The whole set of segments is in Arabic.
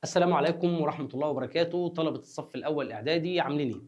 السلام عليكم ورحمة الله وبركاته. طلبة الصف الأول إعدادي عاملين إيه؟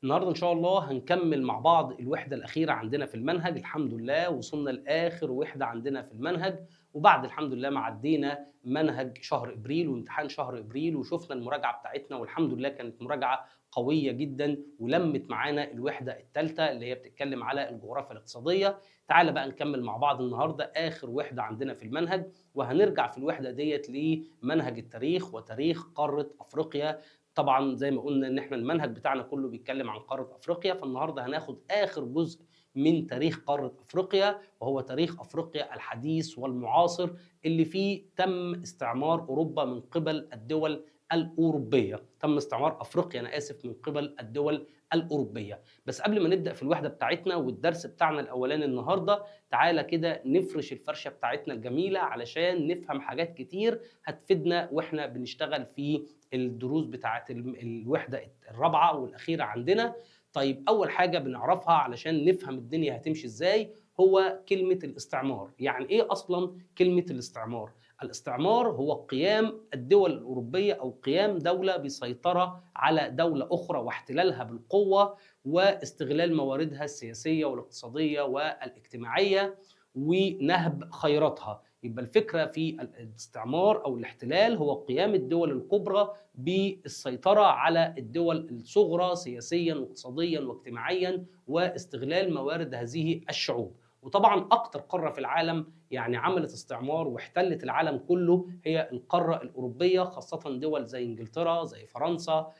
النهارده إن شاء الله هنكمل مع بعض الوحدة الأخيرة عندنا في المنهج. الحمد لله وصلنا لآخر وحدة عندنا في المنهج، وبعد الحمد لله ما عدينا منهج شهر إبريل وامتحان شهر إبريل وشفنا المراجعة بتاعتنا، والحمد لله كانت مراجعة قوية جدا ولمت معانا الوحدة الثالثة اللي هي بتتكلم على الجغرافيا الاقتصادية. تعالى بقى نكمل مع بعض النهارده آخر وحدة عندنا في المنهج، وهنرجع في الوحدة ديت لمنهج التاريخ وتاريخ قارة أفريقيا. طبعا زي ما قلنا ان احنا المنهج بتاعنا كله بيتكلم عن قارة افريقيا، فالنهارده هناخد اخر جزء من تاريخ قارة افريقيا، وهو تاريخ افريقيا الحديث والمعاصر اللي فيه تم استعمار اوروبا من قبل الدول الأوروبية. تم استعمار أفريقيا أنا آسف من قبل الدول الأوروبية. بس قبل ما نبدأ في الوحدة بتاعتنا والدرس بتاعنا الأولاني النهاردة، تعالى كده نفرش الفرشة بتاعتنا الجميلة علشان نفهم حاجات كتير هتفيدنا واحنا بنشتغل في الدروس بتاعت الوحدة الرابعة والأخيرة عندنا. طيب أول حاجة بنعرفها علشان نفهم الدنيا هتمشي إزاي هو كلمة الاستعمار. يعني إيه أصلا كلمة الاستعمار؟ الاستعمار هو قيام الدول الأوروبية أو قيام دولة بسيطرة على دولة أخرى واحتلالها بالقوة واستغلال مواردها السياسية والاقتصادية والاجتماعية ونهب خيراتها. يبقى الفكرة في الاستعمار أو الاحتلال هو قيام الدول الكبرى بالسيطرة على الدول الصغرى سياسيا واقتصاديا واجتماعيا واستغلال موارد هذه الشعوب. وطبعا أكتر قارة في العالم يعني عملت استعمار واحتلت العالم كله هي القارة الأوروبية، خاصة دول زي إنجلترا زي فرنسا،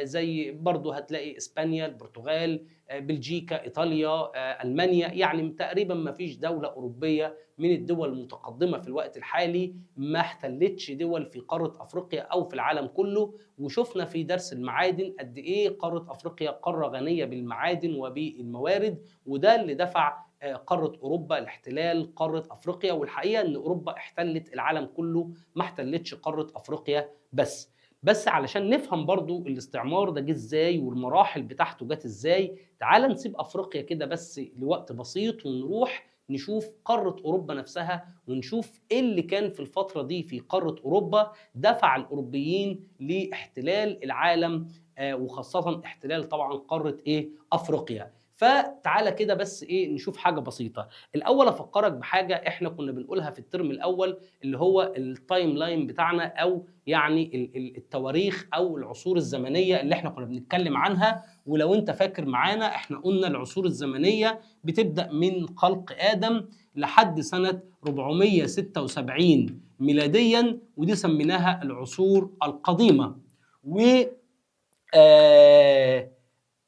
زي برضو هتلاقي إسبانيا البرتغال، بلجيكا إيطاليا، ألمانيا. يعني تقريبا ما فيش دولة أوروبية من الدول المتقدمة في الوقت الحالي ما احتلتش دول في قارة أفريقيا أو في العالم كله. وشفنا في درس المعادن قد إيه قارة أفريقيا قارة غنية بالمعادن وبالموارد، وده اللي دفع قارة أوروبا لاحتلال قارة أفريقيا. والحقيقة إن أوروبا احتلت العالم كله ما احتلتش قارة أفريقيا بس علشان نفهم برضو الاستعمار ده جه ازاي والمراحل بتاعته جت ازاي، تعال نسيب أفريقيا كده بس لوقت بسيط ونروح نشوف قارة أوروبا نفسها ونشوف إيه اللي كان في الفترة دي في قارة أوروبا دفع الأوروبيين لاحتلال العالم، وخاصة احتلال طبعا قارة أفريقيا. فتعالى كده بس نشوف حاجة بسيطة. الأول أفكرك بحاجة إحنا كنا بنقولها في الترم الأول اللي هو التايم لاين بتاعنا، أو يعني التواريخ أو العصور الزمنية اللي إحنا كنا بنتكلم عنها. ولو أنت فاكر معانا إحنا قلنا العصور الزمنية بتبدأ من خلق آدم لحد سنة 476 ميلاديا، ودي سميناها العصور القديمة. و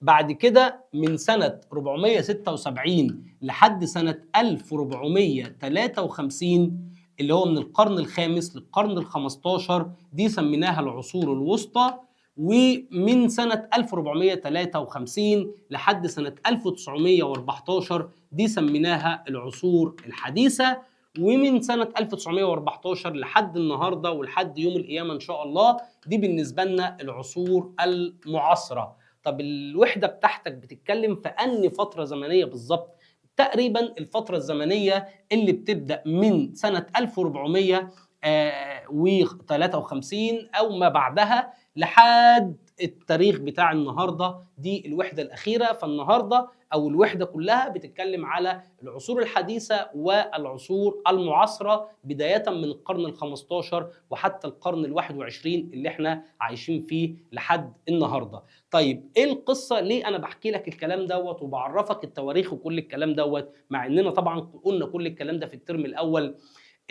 بعد كده من سنة 476 لحد سنة 1453 اللي هو من القرن الخامس للقرن الخمستاشر دي سميناها العصور الوسطى. ومن سنة 1453 لحد سنة 1914 دي سميناها العصور الحديثة. ومن سنة 1914 لحد النهاردة ولحد يوم القيامة إن شاء الله دي بالنسبة لنا العصور المعاصرة. طب الوحدة بتاعتك بتتكلم في أنهي فترة زمنية بالظبط؟ تقريبا الفترة الزمنية اللي بتبدأ من سنة 1453 أو ما بعدها لحد التاريخ بتاع النهارده دي الوحدة الأخيرة. فالنهارده أو الوحدة كلها بتتكلم على العصور الحديثة والعصور المعاصرة بداية من القرن الخمستاشر وحتى القرن الواحد وعشرين اللي احنا عايشين فيه لحد النهارده. طيب ايه القصه؟ ليه انا بحكي لك الكلام دوت وبعرفك التواريخ وكل الكلام دوت مع اننا طبعا قلنا كل الكلام ده في الترم الاول؟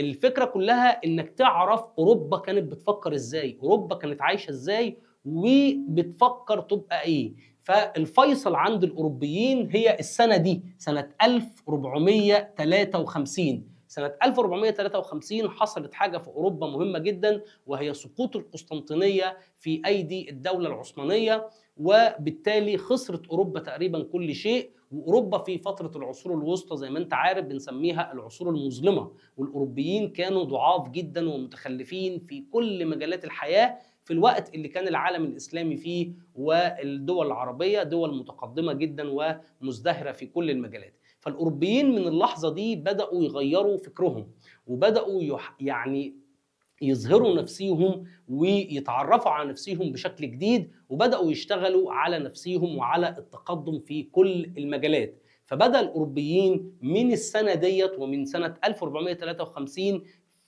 الفكره كلها انك تعرف اوروبا كانت بتفكر ازاي، اوروبا كانت عايشه ازاي وبتفكر تبقى ايه. فالفيصل عند الاوروبيين هي السنه دي سنه 1453. سنة 1453 حصلت حاجة في أوروبا مهمة جدا، وهي سقوط القسطنطينية في أيدي الدولة العثمانية، وبالتالي خسرت أوروبا تقريبا كل شيء. وأوروبا في فترة العصور الوسطى زي ما أنت عارف بنسميها العصور المظلمة، والأوروبيين كانوا ضعاف جدا ومتخلفين في كل مجالات الحياة في الوقت اللي كان العالم الإسلامي فيه والدول العربية دول متقدمة جدا ومزدهرة في كل المجالات. فالأوروبيين من اللحظة دي بدأوا يغيروا فكرهم وبدأوا يعني يظهروا نفسيهم ويتعرفوا على نفسيهم بشكل جديد، وبدأوا يشتغلوا على نفسيهم وعلى التقدم في كل المجالات. فبدأ الأوروبيين من السنة ديت ومن سنة 1453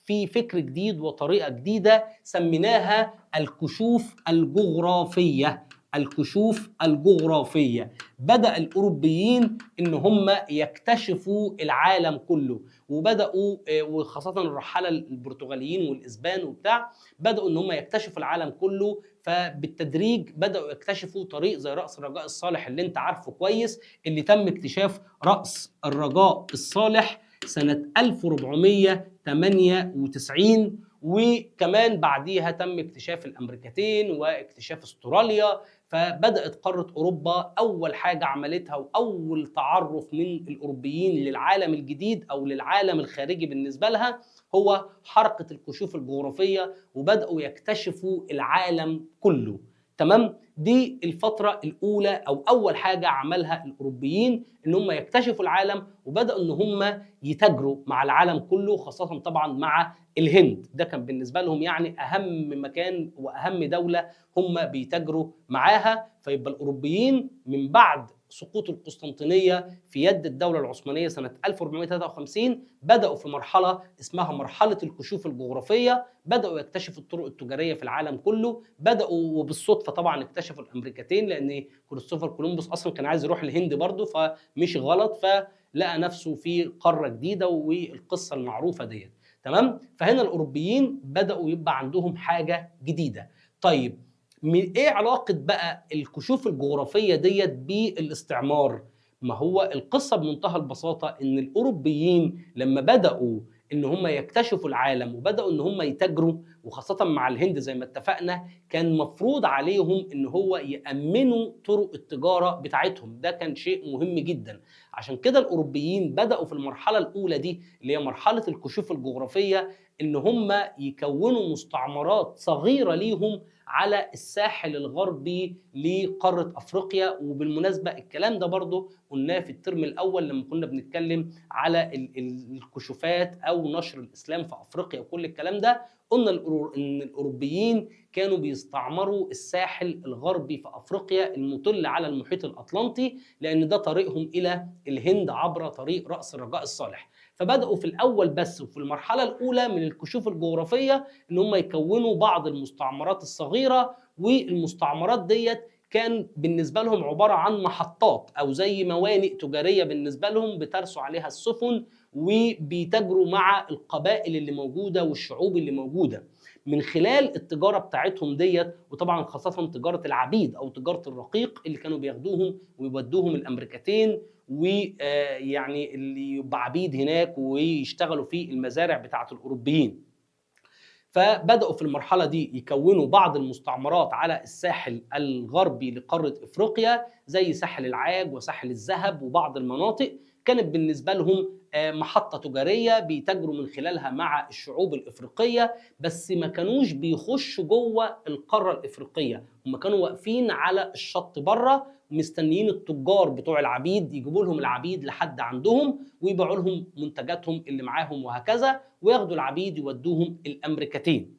في فكر جديد وطريقة جديدة سميناها الكشوف الجغرافية. الكشوف الجغرافية. بدأ الأوروبيين إن هم يكتشفوا العالم كله، وبدأوا وخاصة الرحالة البرتغاليين والإسبان وبتاع بدأوا إن هم يكتشفوا العالم كله. فبالتدريج بدأوا يكتشفوا طريق زي رأس الرجاء الصالح اللي انت عارفه كويس، اللي تم اكتشاف رأس الرجاء الصالح سنة 1498، وكمان بعديها تم اكتشاف الأمريكتين واكتشاف استراليا. فبدأت قارة أوروبا أول حاجة عملتها وأول تعرف من الأوروبيين للعالم الجديد أو للعالم الخارجي بالنسبة لها هو حركة الكشوف الجغرافية، وبدأوا يكتشفوا العالم كله. تمام؟ دي الفترة الأولى أو أول حاجة عملها الأوروبيين، إن هم يكتشفوا العالم وبدأوا إن هم يتاجروا مع العالم كله، خاصة طبعا مع الهند. ده كان بالنسبة لهم يعني أهم مكان وأهم دولة هم بيتاجروا معاها. فيبقى الأوروبيين من بعد سقوط القسطنطينية في يد الدولة العثمانية سنة 1453 بدأوا في مرحلة اسمها مرحلة الكشوف الجغرافية. بدأوا يكتشفوا الطرق التجارية في العالم كله. بدأوا وبالصدفة طبعا اكتشفوا الأمريكتين، لأن كريستوفر كولومبوس أصلا كان عايز يروح الهند برضه فمشي غلط، فلقى نفسه في قارة جديدة والقصة المعروفة ديت. تمام؟ فهنا الأوروبيين بدأوا يبقى عندهم حاجة جديدة. طيب ايه علاقة بقى الكشوف الجغرافية ديت بالاستعمار؟ ما هو القصة بمنتهى البساطة ان الاوروبيين لما بدأوا ان هم يكتشفوا العالم وبدأوا ان هم يتاجروا، وخاصة مع الهند زي ما اتفقنا، كان مفروض عليهم ان هو يأمنوا طرق التجارة بتاعتهم. ده كان شيء مهم جدا. عشان كده الاوروبيين بدأوا في المرحلة الاولى دي اللي هي مرحلة الكشوف الجغرافية ان هم يكونوا مستعمرات صغيرة ليهم على الساحل الغربي لقارة أفريقيا. وبالمناسبة الكلام ده برضو قلناه في الترم الأول لما كنا بنتكلم على الكشوفات أو نشر الإسلام في أفريقيا وكل الكلام ده. قلنا إن الأوروبيين كانوا بيستعمروا الساحل الغربي في أفريقيا المطل على المحيط الأطلنطي، لأن ده طريقهم إلى الهند عبر طريق رأس الرجاء الصالح. فبدأوا في الأول بس وفي المرحلة الأولى من الكشوف الجغرافية إن هم يكونوا بعض المستعمرات الصغيرة، والمستعمرات ديت كان بالنسبة لهم عبارة عن محطات أو زي موانئ تجارية بالنسبة لهم بترسو عليها السفن، وبيتاجروا مع القبائل اللي موجودة والشعوب اللي موجودة من خلال التجارة بتاعتهم ديت. وطبعا خاصة تجارة العبيد أو تجارة الرقيق اللي كانوا بياخدوهم ويودوهم الأمريكتين، ويعني اللي يبقى عبيد هناك ويشتغلوا في المزارع بتاعت الأوروبيين. فبدأوا في المرحلة دي يكونوا بعض المستعمرات على الساحل الغربي لقارة إفريقيا زي ساحل العاج وساحل الذهب، وبعض المناطق كانت بالنسبة لهم محطة تجارية بيتاجروا من خلالها مع الشعوب الإفريقية. بس ما كانوش بيخشوا جوه القارة الإفريقية، هم كانوا واقفين على الشط بره مستنيين التجار بتوع العبيد يجيبوا لهم العبيد لحد عندهم ويبيعوا لهم منتجاتهم اللي معاهم وهكذا، وياخدوا العبيد يودوهم الأمريكتين.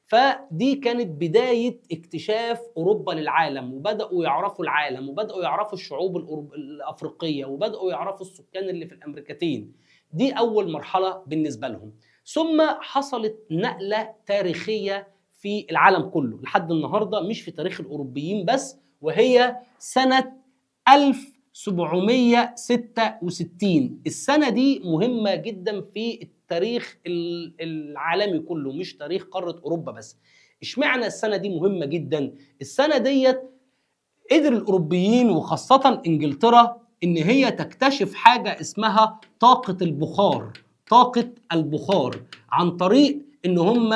فدي كانت بداية اكتشاف أوروبا للعالم، وبدأوا يعرفوا العالم وبدأوا يعرفوا الشعوب الأفريقية وبدأوا يعرفوا السكان اللي في الأمريكتين. دي أول مرحلة بالنسبة لهم. ثم حصلت نقلة تاريخية في العالم كله لحد النهاردة، مش في تاريخ الأوروبيين بس، وهي سنة 1766. السنة دي مهمة جدا في التاريخ العالمي كله، مش تاريخ قارة أوروبا بس. اشمعنى السنة دي مهمة جدا؟ السنة ديت قدر الأوروبيين وخاصة إنجلترا إن هي تكتشف حاجة اسمها طاقة البخار. طاقة البخار عن طريق إن هم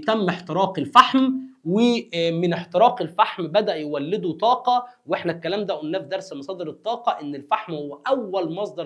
تم احتراق الفحم، ومن احتراق الفحم بدأ يولدوا طاقة. واحنا الكلام ده قلناه في درس مصادر الطاقة، ان الفحم هو اول مصدر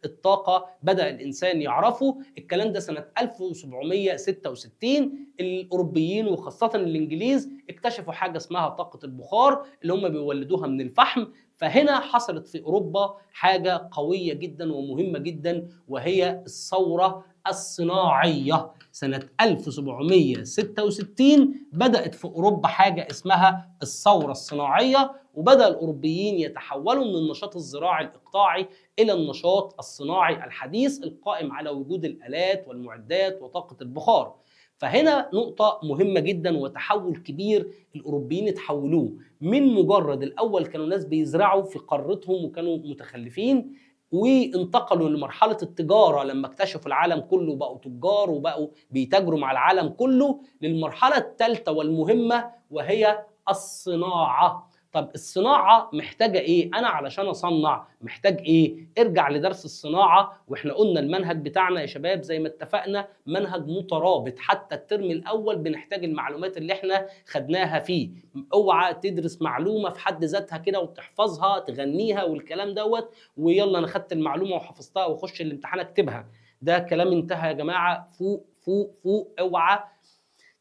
للطاقة بدأ الانسان يعرفه. الكلام ده سنة 1766. الاوروبيين وخاصة الانجليز اكتشفوا حاجة اسمها طاقة البخار اللي هم بيولدوها من الفحم. فهنا حصلت في اوروبا حاجة قوية جدا ومهمة جدا، وهي الثورة الصناعية. سنة 1766 بدأت في أوروبا حاجة اسمها الثورة الصناعية، وبدأ الأوروبيين يتحولوا من النشاط الزراعي الإقطاعي إلى النشاط الصناعي الحديث القائم على وجود الآلات والمعدات وطاقة البخار. فهنا نقطة مهمة جدا وتحول كبير الأوروبيين اتحولوه من مجرد الأول كانوا ناس بيزرعوا في قارتهم وكانوا متخلفين، وانتقلوا لمرحلة التجارة لما اكتشفوا العالم كله بقوا تجار وبقوا بيتاجروا مع العالم كله، للمرحلة الثالثة والمهمة وهي الصناعة. طب الصناعة محتاجة ايه؟ انا علشان اصنع محتاج ايه؟ ارجع لدرس الصناعة، واحنا قلنا المنهج بتاعنا يا شباب زي ما اتفقنا منهج مترابط، حتى الترم الاول بنحتاج المعلومات اللي احنا خدناها فيه. اوعى تدرس معلومة في حد ذاتها كده وتحفظها تغنيها والكلام دوت ويلا انا خدت المعلومة وحفظتها واخش الامتحان اكتبها. ده كلام انتهى يا جماعة. فوق فوق فوق، اوعى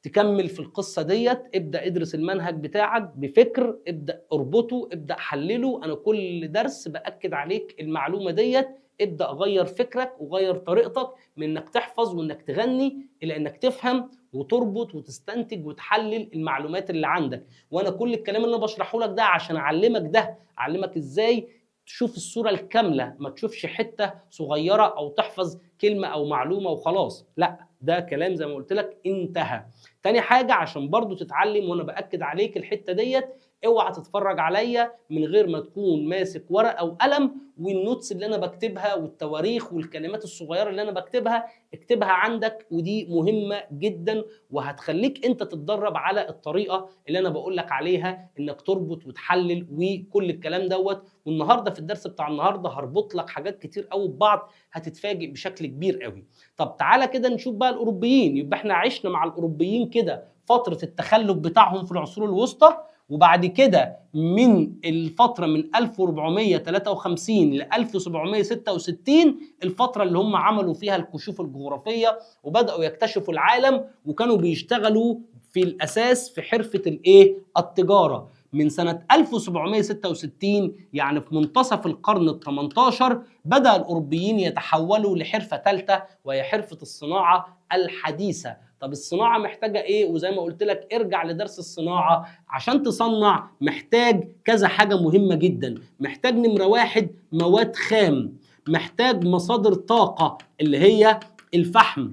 تكمل في القصة ديت. ابدأ ادرس المنهج بتاعك بفكر، ابدأ اربطه، ابدأ حلله. انا كل درس بأكد عليك المعلومة ديت. ابدأ غير فكرك وغير طريقتك من انك تحفظ وانك تغني الى انك تفهم وتربط وتستنتج وتحلل المعلومات اللي عندك. وانا كل الكلام اللي انا بشرحه لك ده عشان اعلمك ده، اعلمك ازاي تشوف الصورة الكاملة، ما تشوفش حتة صغيرة او تحفظ كلمة او معلومة وخلاص. لا، ده كلام زي ما قلت لك انتهى. تاني حاجة عشان برضو تتعلم وانا بأكد عليك الحتة ديت، اوعى تتفرج عليا من غير ما تكون ماسك ورقة وقلم، والنوتس اللي انا بكتبها والتواريخ والكلمات الصغيرة اللي انا بكتبها اكتبها عندك، ودي مهمة جدا وهتخليك انت تتدرب على الطريقة اللي انا بقول لك عليها، انك تربط وتحلل وكل الكلام دوت. والنهارده في الدرس بتاع النهارده هربط لك حاجات كتير قوي ببعض هتتفاجئ بشكل كبير قوي. طب تعالى كده نشوف بقى الاوروبيين. يبقى احنا عشنا مع الاوروبيين كده فترة التخلف بتاعهم في العصور الوسطى، وبعد كده من الفترة من 1453 ل 1766 الفترة اللي هم عملوا فيها الكشوف الجغرافية وبدأوا يكتشفوا العالم، وكانوا بيشتغلوا في الأساس في حرفة الإيه؟ التجارة. من سنة 1766 يعني في منتصف القرن ال 18 بدأ الأوروبيين يتحولوا لحرفة ثالثة وهي حرفة الصناعة الحديثة. طب الصناعة محتاجة ايه؟ وزي ما قلت لك ارجع لدرس الصناعة. عشان تصنع محتاج كذا حاجة مهمة جدا. محتاج نمرة واحد مواد خام، محتاج مصادر طاقة اللي هي الفحم،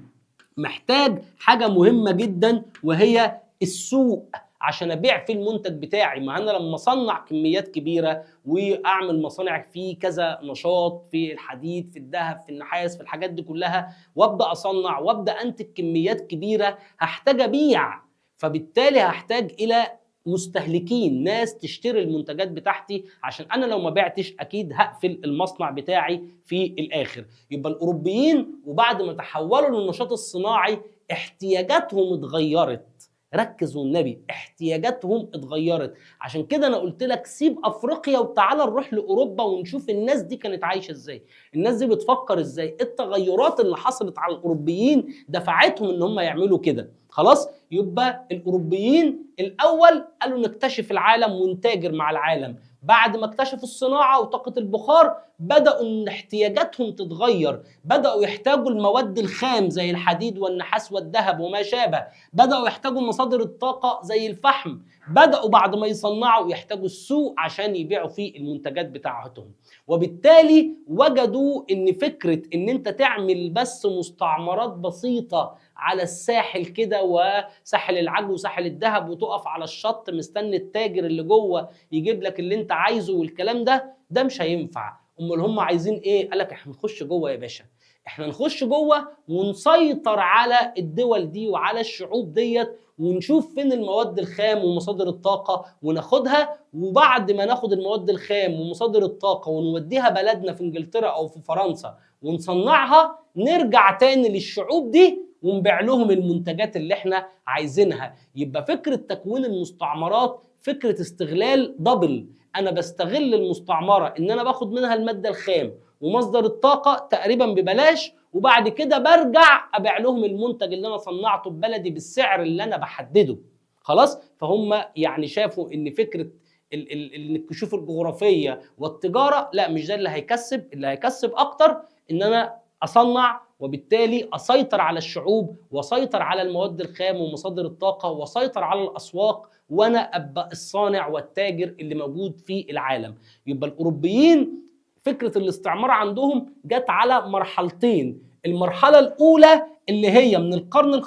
محتاج حاجة مهمة جدا وهي السوق عشان ابيع فيه المنتج بتاعي. ما انا لما اصنع كميات كبيره واعمل مصانع في كذا نشاط، في الحديد، في الذهب، في النحاس، في الحاجات دي كلها، وابدا اصنع وابدا انتج كميات كبيره، هحتاج ابيع. فبالتالي هحتاج الى مستهلكين، ناس تشتري المنتجات بتاعتي، عشان انا لو ما بعتش اكيد هقفل المصنع بتاعي في الاخر. يبقى الاوروبيين وبعد ما تحولوا للنشاط الصناعي احتياجاتهم اتغيرت. ركز والنبي، احتياجاتهم اتغيرت. عشان كده انا قلت لك سيب افريقيا وتعالى نروح لاوروبا ونشوف الناس دي كانت عايشه ازاي، الناس دي بتفكر ازاي، التغيرات اللي حصلت على الاوروبيين دفعتهم ان هم يعملوا كده. خلاص، يبقى الاوروبيين الاول قالوا نكتشف العالم ونتاجر مع العالم. بعد ما اكتشفوا الصناعه وطاقه البخار بداوا ان احتياجاتهم تتغير، بداوا يحتاجوا المواد الخام زي الحديد والنحاس والذهب وما شابه، بداوا يحتاجوا مصادر الطاقه زي الفحم، بداوا بعد ما يصنعوا يحتاجوا السوق عشان يبيعوا فيه المنتجات بتاعتهم. وبالتالي وجدوا ان فكره ان انت تعمل بس مستعمرات بسيطه على الساحل كده وساحل العج وساحل الذهب وتقف على الشط مستني التاجر اللي جوه يجيب لك اللي انت عايزه والكلام ده مش هينفع. امال هم عايزين ايه؟ قال لك احنا نخش جوه يا باشا، احنا نخش جوه ونسيطر على الدول دي وعلى الشعوب ديت، ونشوف فين المواد الخام ومصادر الطاقة وناخدها، وبعد ما ناخد المواد الخام ومصادر الطاقة ونوديها بلدنا في انجلترا او في فرنسا ونصنعها، نرجع تاني للشعوب دي ونبيع لهم المنتجات اللي احنا عايزينها. يبقى فكرة تكوين المستعمرات فكرة استغلال دبل. انا بستغل المستعمرة ان انا باخد منها المادة الخام ومصدر الطاقة تقريبا ببلاش، وبعد كده برجع ابيع لهم المنتج اللي انا صنعته ببلدي بالسعر اللي انا بحدده. خلاص، فهم يعني شافوا ان فكرة الكشوف الجغرافية والتجارة لا، مش ده اللي هيكسب. اللي هيكسب اكتر ان انا اصنع وبالتالي اسيطر على الشعوب واسيطر على المواد الخام ومصادر الطاقه واسيطر على الاسواق، وانا ابقى الصانع والتاجر اللي موجود في العالم. يبقى الاوروبيين فكره الاستعمار عندهم جت على مرحلتين. المرحله الاولى اللي هي من القرن ال15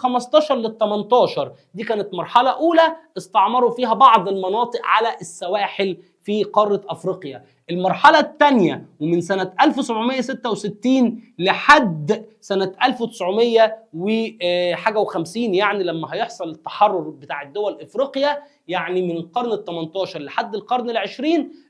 لل18، دي كانت مرحله اولى استعمروا فيها بعض المناطق على السواحل في قاره افريقيا. المرحله الثانيه ومن سنه 1766 لحد سنه 1900 وحاجه و50، يعني لما هيحصل التحرر بتاع الدول افريقيا، يعني من القرن ال18 لحد القرن ال20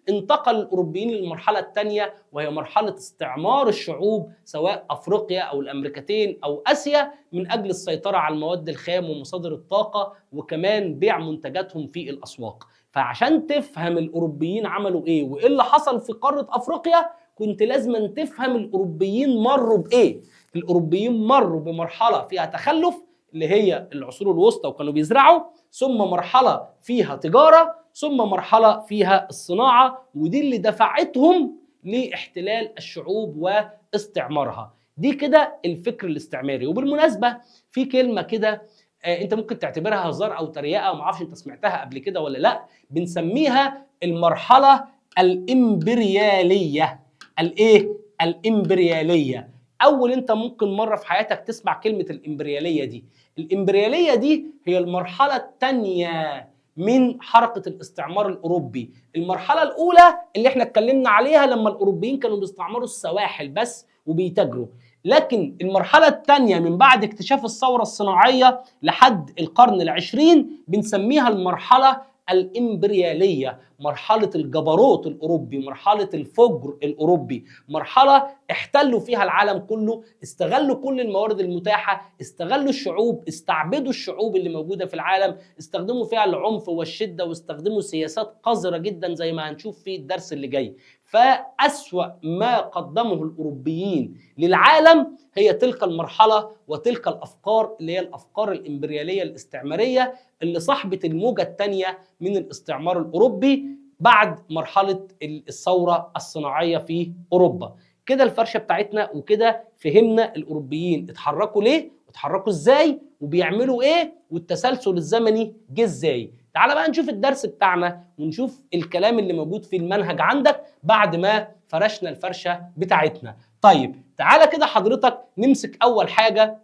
انتقل الاوروبيين للمرحله الثانيه، وهي مرحله استعمار الشعوب سواء افريقيا او الامريكتين او اسيا، من اجل السيطره على المواد الخام ومصادر الطاقه وكمان بيع منتجاتهم في الاسواق. فعشان تفهم الاوروبيين عملوا ايه وايه اللي حصل في قاره افريقيا، كنت لازم تفهم الاوروبيين مروا بايه. الاوروبيين مروا بمرحله فيها تخلف اللي هي العصور الوسطى وكانوا بيزرعوا، ثم مرحله فيها تجاره، ثم مرحله فيها الصناعه، ودي اللي دفعتهم لاحتلال الشعوب واستعمارها. دي كده الفكر الاستعماري. وبالمناسبه في كلمه كده انت ممكن تعتبرها هزار او تريقه، ما اعرفش انت سمعتها قبل كده ولا لا، بنسميها المرحله الامبرياليه. الايه؟ الامبرياليه. اول انت ممكن مره في حياتك تسمع كلمه الامبرياليه دي. الامبرياليه دي هي المرحله الثانيه من حركه الاستعمار الاوروبي. المرحله الاولى اللي احنا اتكلمنا عليها لما الاوروبيين كانوا بيستعمروا السواحل بس وبيتاجروا، لكن المرحله الثانيه من بعد اكتشاف الثوره الصناعيه لحد القرن العشرين بنسميها المرحله الامبرياليه، مرحله الجبروت الاوروبي، مرحله الفجر الاوروبي، مرحله احتلوا فيها العالم كله، استغلوا كل الموارد المتاحه، استغلوا الشعوب، استعبدوا الشعوب اللي موجوده في العالم، استخدموا فيها العنف والشده، واستخدموا سياسات قذره جدا زي ما هنشوف في الدرس اللي جاي. فأسوأ ما قدمه الأوروبيين للعالم هي تلك المرحلة وتلك الأفكار اللي هي الأفكار الإمبريالية الاستعمارية اللي صاحبت الموجة الثانية من الاستعمار الأوروبي بعد مرحلة الثورة الصناعية في أوروبا. كده الفرشة بتاعتنا، وكده فهمنا الأوروبيين اتحركوا ليه واتحركوا ازاي وبيعملوا ايه والتسلسل الزمني جه ازاي. تعال بقى نشوف الدرس بتاعنا ونشوف الكلام اللي موجود في المنهج عندك بعد ما فرشنا الفرشة بتاعتنا. طيب تعال كده حضرتك نمسك أول حاجة.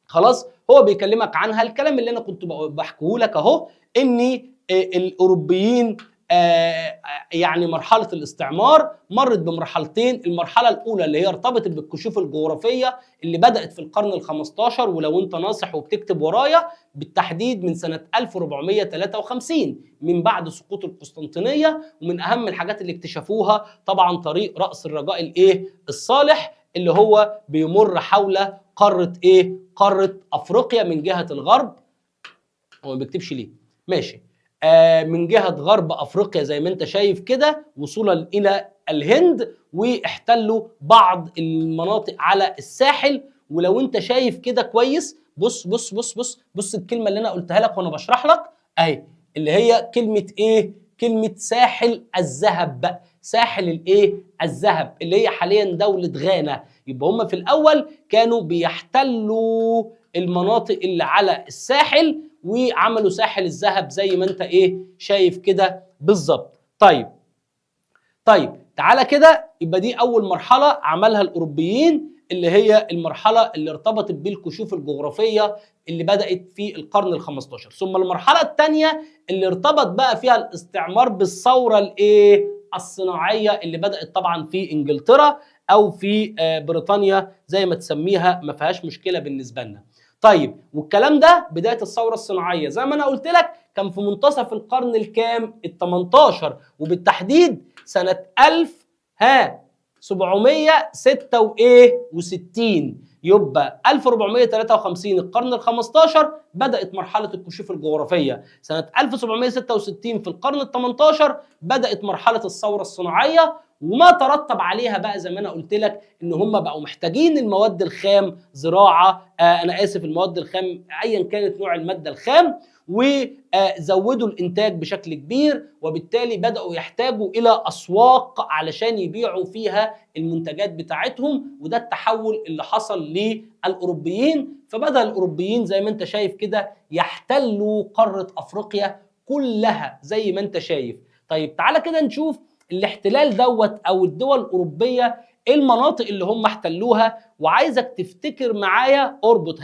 خلاص هو بيكلمك عنها الكلام اللي أنا كنت بحكيه لك أهو، إن الأوروبيين يعني مرحلة الاستعمار مرت بمرحلتين. المرحلة الأولى اللي هي ارتبطت بالكشوف الجغرافية اللي بدأت في القرن ال15، ولو أنت ناصح وبتكتب ورايا بالتحديد من سنة 1453 من بعد سقوط القسطنطينية. ومن أهم الحاجات اللي اكتشفوها طبعا طريق رأس الرجاء الصالح اللي هو بيمر حول قارة قارة أفريقيا من جهة الغرب. هو ما بيكتبش ليه؟ ماشي. من جهة غرب أفريقيا زي ما أنت شايف كده وصولا إلى الهند، واحتلوا بعض المناطق على الساحل. ولو أنت شايف كده كويس، بص بص بص بص بص الكلمة اللي أنا قلتها لك وأنا بشرح لك أهي، اللي هي كلمة كلمة ساحل الذهب بقى. ساحل الذهب اللي هي حاليا دولة غانا. يبقى هم في الأول كانوا بيحتلوا المناطق اللي على الساحل وعملوا ساحل الذهب زي ما انت شايف كده بالظبط. طيب تعالى كده، يبقى دي اول مرحله عملها الاوروبيين اللي هي المرحله اللي ارتبطت بالكشوف الجغرافيه اللي بدات في القرن ال15. ثم المرحله الثانيه اللي ارتبط بقى فيها الاستعمار بالثوره الصناعيه اللي بدات طبعا في انجلترا او في بريطانيا زي ما تسميها، ما فيهاش مشكله بالنسبه لنا. طيب والكلام ده بدايه الثوره الصناعيه زي ما انا قلت لك كان في منتصف القرن الكام؟ ال18، وبالتحديد سنه 1766. يبقى 1453 القرن ال15 بدات مرحله الكشوف الجغرافيه. سنه 1766 في القرن ال18 بدات مرحله الثوره الصناعيه، وما ترتب عليها بقى زي ما انا قلت لك ان هم بقوا محتاجين المواد الخام، زراعه، انا اسف، المواد الخام ايا كانت نوع الماده الخام، وزودوا الانتاج بشكل كبير، وبالتالي بداوا يحتاجوا الى اسواق علشان يبيعوا فيها المنتجات بتاعتهم، وده التحول اللي حصل للاوروبيين. فبدا الاوروبيين زي ما انت شايف كده يحتلوا قاره افريقيا كلها زي ما انت شايف. طيب تعالى كده نشوف الاحتلال دوت او الدول الاوروبيه ايه المناطق اللي هم احتلوها، وعايزك تفتكر معايا اربط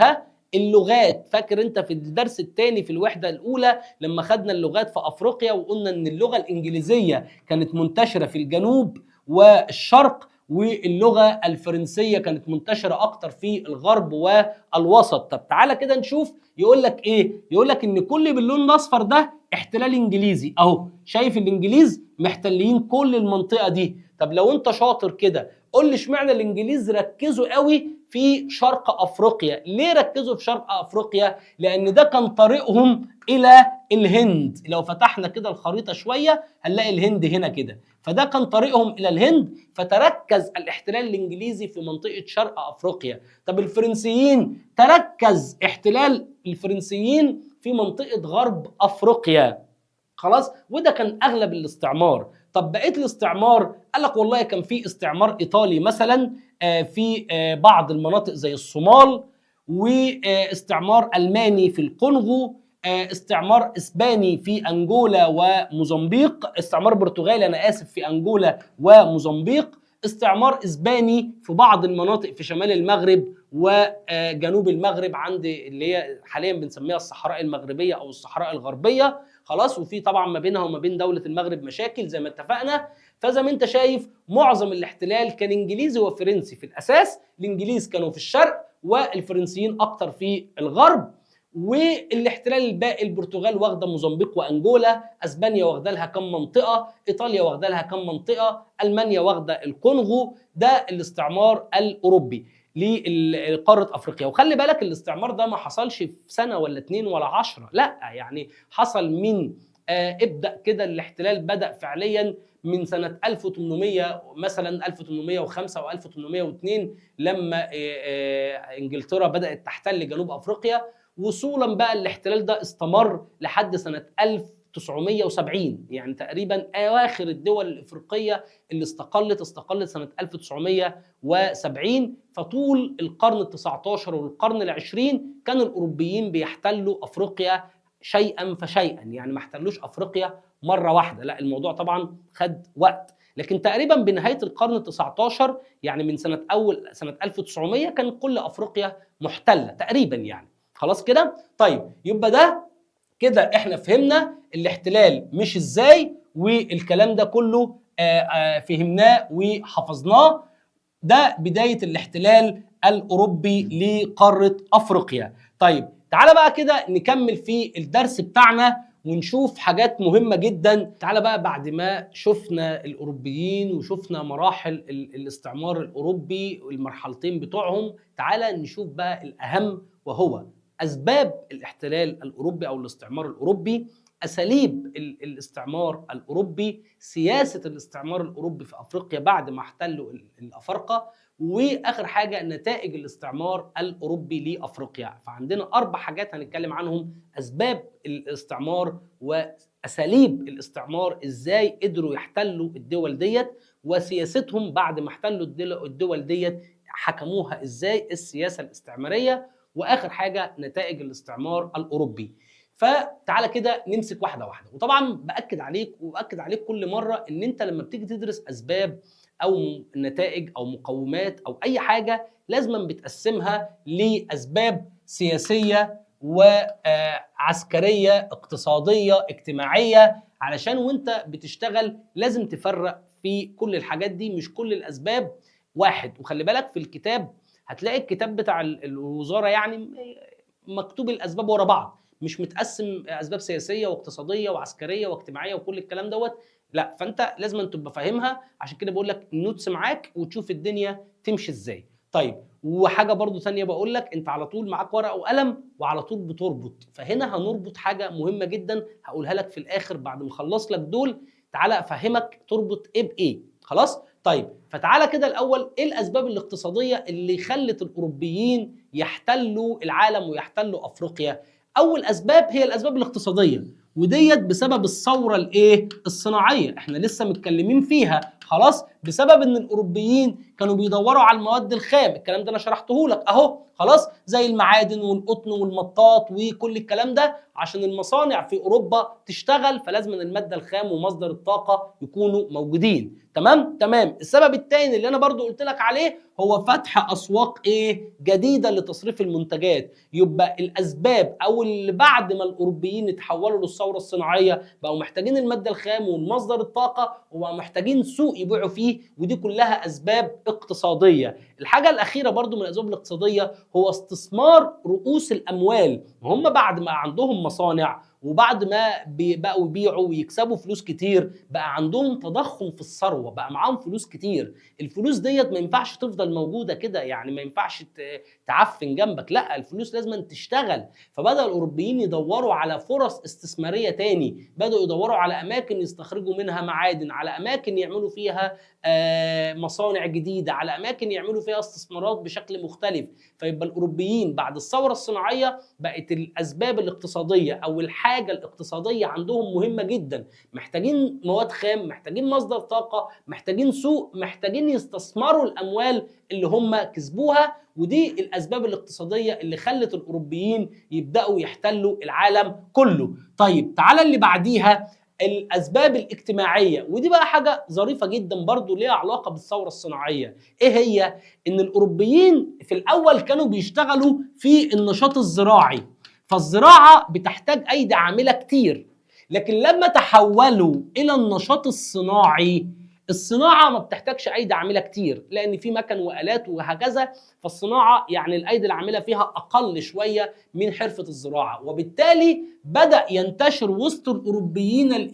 اللغات. فاكر انت في الدرس الثاني في الوحده الاولى لما خدنا اللغات في افريقيا وقلنا ان اللغه الانجليزيه كانت منتشره في الجنوب والشرق، واللغه الفرنسيه كانت منتشره اكتر في الغرب والوسط. طب تعالى كده نشوف يقول لك ايه، يقول لك ان كل باللون الاصفر ده احتلال انجليزي اهو. شايف الانجليز محتلين كل المنطقه دي. طب لو انت شاطر كده قول لي اشمعنى الانجليز ركزوا قوي في شرق افريقيا؟ ليه ركزوا في شرق افريقيا؟ لان ده كان طريقهم الى الهند. لو فتحنا كده الخريطه شويه هنلاقي الهند هنا كده، فده كان طريقهم الى الهند، فتركز الاحتلال الانجليزي في منطقه شرق افريقيا. طب الفرنسيين تركز احتلال الفرنسيين في منطقه غرب افريقيا. خلاص، وده كان اغلب الاستعمار. طب بقيت الاستعمار قال لك والله كان في استعمار ايطالي مثلا في بعض المناطق زي الصومال، واستعمار الماني في الكونغو، استعمار اسباني في انجولا وموزمبيق، استعمار برتغالي انا اسف في انجولا وموزمبيق، استعمار اسباني في بعض المناطق في شمال المغرب وجنوب المغرب عند اللي هي حاليا بنسميها الصحراء المغربيه او الصحراء الغربيه. خلاص، وفي طبعا ما بينها وما بين دوله المغرب مشاكل زي ما اتفقنا. فزي ما انت شايف معظم الاحتلال كان انجليزي وفرنسي في الاساس. الانجليز كانوا في الشرق والفرنسيين اكتر في الغرب، والاحتلال الباقي البرتغال واخده موزمبيق وانجولا، اسبانيا واخده لها كم منطقه، ايطاليا واخده لها كم منطقه، المانيا واخده الكونغو. ده الاستعمار الاوروبي لقاره افريقيا. وخلي بالك الاستعمار ده ما حصلش في سنه ولا اتنين ولا 10، لا يعني حصل من ابدا كده. الاحتلال بدا فعليا من سنه 1800 مثلا 1805 او 1802 لما انجلترا بدات تحتل جنوب افريقيا، وصولا بقى الاحتلال ده استمر لحد سنه 1970. يعني تقريبا اواخر الدول الافريقيه اللي استقلت سنه 1970. فطول القرن ال19 والقرن ال20 كان الاوروبيين بيحتلوا افريقيا شيئا فشيئا، يعني ما احتلوش افريقيا مره واحده، لا الموضوع طبعا خد وقت. لكن تقريبا بنهايه القرن ال19 يعني من سنه 1900 كان كل افريقيا محتله تقريبا يعني. خلاص كده؟ طيب يبقى ده كده احنا فهمنا الاحتلال مش ازاي، والكلام ده كله فهمناه وحفظناه. ده بدايه الاحتلال الاوروبي لقاره افريقيا. طيب تعالى بقى كده نكمل في الدرس بتاعنا ونشوف حاجات مهمة جدا. تعالى بقى بعد ما شفنا الأوروبيين وشفنا مراحل الاستعمار الأوروبي والمرحلتين بتوعهم، تعالى نشوف بقى الأهم وهو أسباب الاحتلال الأوروبي أو الاستعمار الأوروبي، أساليب الاستعمار الأوروبي، سياسة الاستعمار الأوروبي في أفريقيا بعد ما احتلوا الأفارقة، واخر حاجه نتائج الاستعمار الاوروبي لافريقيا. فعندنا 4 حاجات هنتكلم عنهم: اسباب الاستعمار، واساليب الاستعمار، ازاي قدروا يحتلوا الدول ديت، وسياستهم بعد ما احتلوا الدول ديت حكموها ازاي، السياسه الاستعماريه، واخر حاجه نتائج الاستعمار الاوروبي. فتعالى كده نمسك واحده واحده. وطبعا باكد عليك كل مره ان انت لما بتيجي تدرس اسباب او نتائج او مقومات او اي حاجه لازما بتقسمها لاسباب سياسيه وعسكريه اقتصاديه اجتماعيه، علشان وانت بتشتغل لازم تفرق في كل الحاجات دي. مش كل الاسباب واحد. وخلي بالك في الكتاب هتلاقي الكتاب بتاع الوزاره يعني مكتوب الاسباب ورا بعض، مش متقسم اسباب سياسيه واقتصاديه وعسكريه واجتماعيه وكل الكلام دوت، لا. فانت لازم تبقى فاهمها، عشان كده بقول لك النوتس معاك وتشوف الدنيا تمشي ازاي. طيب وحاجه برضو ثانيه بقول لك، انت على طول معاك ورقه وقلم وعلى طول بتربط. فهنا هنربط حاجه مهمه جدا هقولها لك في الاخر بعد ما اخلص لك دول. تعالى افهمك تربط ايه بايه. خلاص؟ طيب فتعالى كده الاول، ايه الاسباب الاقتصاديه اللي خلت الاوروبيين يحتلوا العالم ويحتلوا افريقيا؟ اول اسباب هي الاسباب الاقتصاديه، وديت بسبب الثوره الصناعيه، احنا لسه متكلمين فيها. خلاص، بسبب ان الاوروبيين كانوا بيدوروا على المواد الخام، الكلام ده انا شرحته لك اهو. خلاص، زي المعادن والقطن والمطاط وكل الكلام ده، عشان المصانع في اوروبا تشتغل فلازم ان الماده الخام ومصدر الطاقه يكونوا موجودين. تمام. السبب الثاني اللي انا برضو قلت لك عليه هو فتح اسواق جديده لتصريف المنتجات. يبقى الاسباب او اللي بعد ما الاوروبيين اتحولوا للثوره الصناعيه بقوا محتاجين الماده الخام ومصدر الطاقه، وبقوا محتاجين سوق يبيعوا فيه، ودي كلها اسباب اقتصاديه. الحاجه الاخيره برضو من الاسباب الاقتصاديه هو استثمار رؤوس الاموال. هم بعد ما عندهم مصانع وبعد ما بقوا يبيعوا ويكسبوا فلوس كتير، بقى عندهم تضخم في الثروه، بقى معاهم فلوس كتير. الفلوس ديت ما ينفعش تفضل موجوده كده، يعني ما ينفعش تعفن جنبك، لا الفلوس لازم تشتغل. فبدأ الاوروبيين يدوروا على فرص استثماريه تاني، بدأوا يدوروا على اماكن يستخرجوا منها معادن، على اماكن يعملوا فيها مصانع جديده، على اماكن يعملوا فيها استثمارات بشكل مختلف. فيبقى الاوروبيين بعد الثوره الصناعيه بقت الاسباب الاقتصاديه او الحاجه الاقتصاديه عندهم مهمه جدا، محتاجين مواد خام، محتاجين مصدر طاقه، محتاجين سوق، محتاجين يستثمروا الاموال اللي هم كسبوها. ودي الاسباب الاقتصاديه اللي خلت الاوروبيين يبداوا يحتلوا العالم كله. طيب تعالى اللي بعديها، الاسباب الاجتماعيه، ودي بقى حاجه ظريفه جدا برضو ليها علاقه بالثوره الصناعيه. ايه هي؟ ان الاوروبيين في الاول كانوا بيشتغلوا في النشاط الزراعي، فالزراعه بتحتاج ايدي عامله كتير. لكن لما تحولوا الى النشاط الصناعي، الصناعه ما بتحتاجش ايدي عامله كتير، لان في مكن والات وهكذا. فالصناعه يعني الايدي العامله فيها اقل شويه من حرفه الزراعه، وبالتالي بدا ينتشر وسط الاوروبيين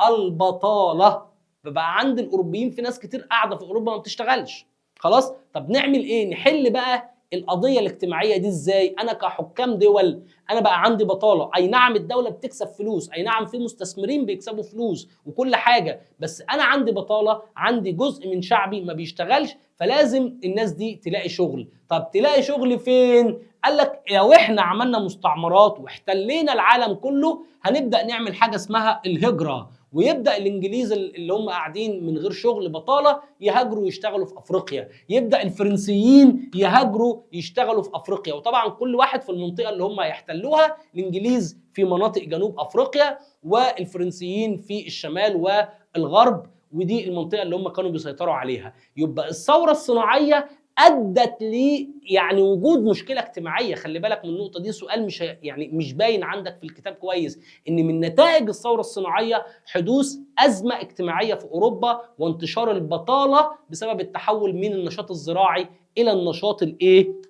البطاله. فبقى عند الاوروبيين في ناس كتير قاعده في اوروبا ما بتشتغلش. خلاص، طب نعمل ايه؟ نحل بقى القضيه الاجتماعيه دي ازاي؟ انا كحكام دول انا بقى عندي بطاله، اي نعم الدوله بتكسب فلوس، اي نعم في مستثمرين بيكسبوا فلوس وكل حاجه، بس انا عندي بطاله، عندي جزء من شعبي ما بيشتغلش، فلازم الناس دي تلاقي شغل. طب تلاقي شغل فين؟ قال لك لو احنا عملنا مستعمرات واحتلينا العالم كله هنبدا نعمل حاجه اسمها الهجره، ويبدا الانجليز اللي هم قاعدين من غير شغل بطاله يهاجروا يشتغلوا في افريقيا، يبدا الفرنسيين يهاجروا يشتغلوا في افريقيا. وطبعا كل واحد في المنطقه اللي هم هيحتلوها، الانجليز في مناطق جنوب افريقيا والفرنسيين في الشمال والغرب، ودي المنطقه اللي هم كانوا بيسيطروا عليها. يبقى الثوره الصناعيه ادت يعني وجود مشكله اجتماعيه. خلي بالك من النقطه دي، سؤال مش باين عندك في الكتاب كويس، ان من نتائج الثوره الصناعيه حدوث ازمه اجتماعيه في اوروبا وانتشار البطاله بسبب التحول من النشاط الزراعي الى النشاط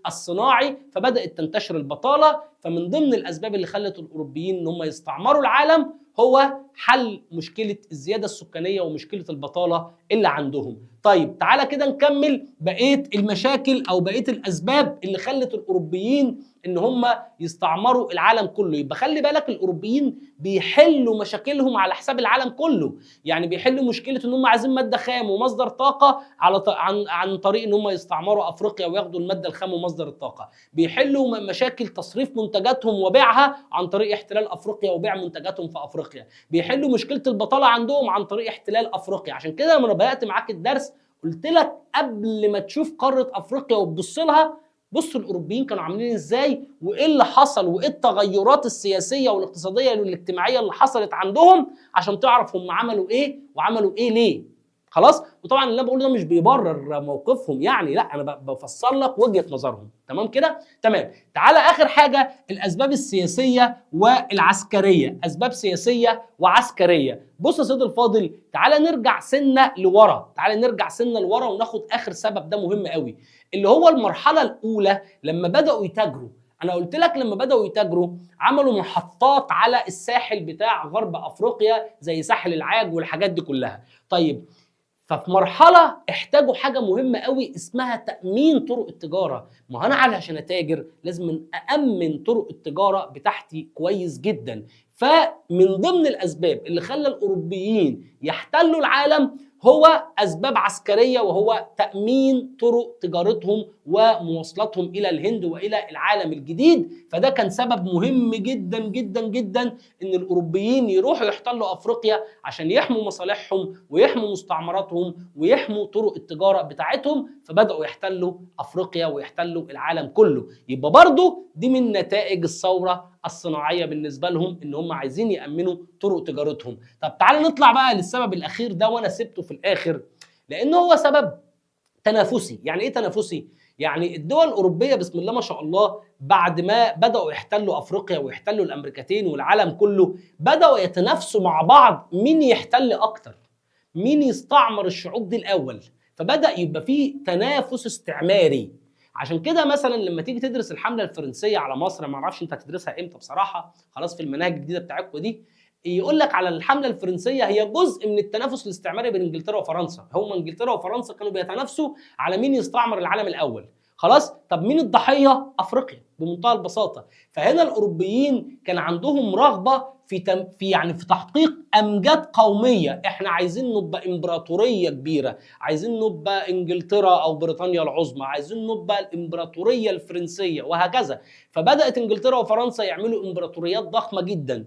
الصناعي، فبدات تنتشر البطاله. فمن ضمن الاسباب اللي خلت الاوروبيين ان هم يستعمروا العالم هو حل مشكله الزياده السكانيه ومشكله البطاله اللي عندهم. طيب تعالى كده نكمل بقيه المشاكل او بقيه الاسباب اللي خلت الاوروبيين ان هم يستعمروا العالم كله. يبقى خلي بالك الاوروبيين بيحلوا مشاكلهم على حساب العالم كله، يعني بيحلوا مشكله ان هم عايزين ماده خام ومصدر طاقه عن طريق ان هم يستعمروا افريقيا وياخدوا الماده الخام ومصدر الطاقه، بيحلوا مشاكل تصريف منتجاتهم وبيعها عن طريق احتلال افريقيا وبيع منتجاتهم في افريقيا، بيحلوا مشكله البطاله عندهم عن طريق احتلال افريقيا. عشان كده لما بدات معاك الدرس قلت لك قبل ما تشوف قاره افريقيا وتبص لها، بص الاوروبيين كانوا عاملين ازاي وايه اللي حصل وايه التغيرات السياسيه والاقتصاديه والاجتماعيه اللي حصلت عندهم، عشان تعرف هم عملوا ايه وعملوا ايه ليه. خلاص، وطبعا اللي انا بقوله ده مش بيبرر موقفهم، يعني لا انا بفسر لك وجهه نظرهم. تمام كده؟ تمام. تعالى اخر حاجه، الاسباب السياسيه والعسكريه، اسباب سياسيه وعسكريه. بص يا سيدي الفاضل، تعالى نرجع سنه لورا، وناخد اخر سبب، ده مهم قوي، اللي هو المرحله الاولى لما بداوا يتاجروا. انا قلت لك لما بداوا يتاجروا عملوا محطات على الساحل بتاع غرب افريقيا زي ساحل العاج والحاجات دي كلها. طيب، ففي مرحله احتاجوا حاجه مهمه قوي اسمها تامين طرق التجاره. ما انا علشان اتاجر لازم اامن طرق التجاره بتاعتي كويس جدا. فمن ضمن الاسباب اللي خلى الاوروبيين يحتلوا العالم هو اسباب عسكريه، وهو تامين طرق تجارتهم ومواصلاتهم الى الهند والى العالم الجديد. فده كان سبب مهم جدا جدا جدا ان الاوروبيين يروحوا يحتلوا افريقيا عشان يحموا مصالحهم ويحموا مستعمراتهم ويحموا طرق التجاره بتاعتهم، فبداوا يحتلوا افريقيا ويحتلوا العالم كله. يبقى برضو دي من نتائج الثوره الصناعيه بالنسبه لهم، ان هم عايزين يامنوا طرق تجارتهم. طب تعالى نطلع بقى للسبب الاخير ده، وانا سبته في الاخر لانه هو سبب تنافسي. يعني ايه تنافسي؟ يعني الدول الاوروبيه بسم الله ما شاء الله بعد ما بداوا يحتلوا افريقيا ويحتلوا الامريكتين والعالم كله، بداوا يتنافسوا مع بعض مين يحتل اكتر، مين يستعمر الشعوب دي الاول. فبدا يبقى في تنافس استعماري. عشان كده مثلا لما تيجي تدرس الحمله الفرنسيه على مصر، ما اعرفش انت هتدرسها امتى بصراحه، خلاص في المناهج الجديده بتاعتكم دي، يقول لك على الحمله الفرنسيه هي جزء من التنافس الاستعماري بين انجلترا وفرنسا. هم انجلترا وفرنسا كانوا بيتنافسوا على مين يستعمر العالم الاول. خلاص، طب مين الضحيه؟ افريقيا بمنتهى البساطه. فهنا الاوروبيين كان عندهم رغبه في تحقيق امجاد قوميه. احنا عايزين نبقى امبراطوريه كبيره، عايزين نبقى انجلترا او بريطانيا العظمى، عايزين نبقى الامبراطوريه الفرنسيه وهكذا. فبدات انجلترا وفرنسا يعملوا امبراطوريات ضخمه جدا.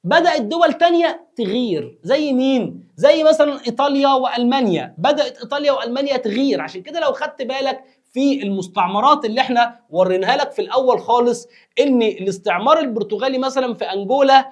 بدأت دول تانية تغير، زي مين؟ زي مثلا إيطاليا وألمانيا. بدأت إيطاليا وألمانيا تغير. عشان كده لو خدت بالك في المستعمرات اللي احنا وريناها لك في الأول خالص، إن الاستعمار البرتغالي مثلا في أنجولا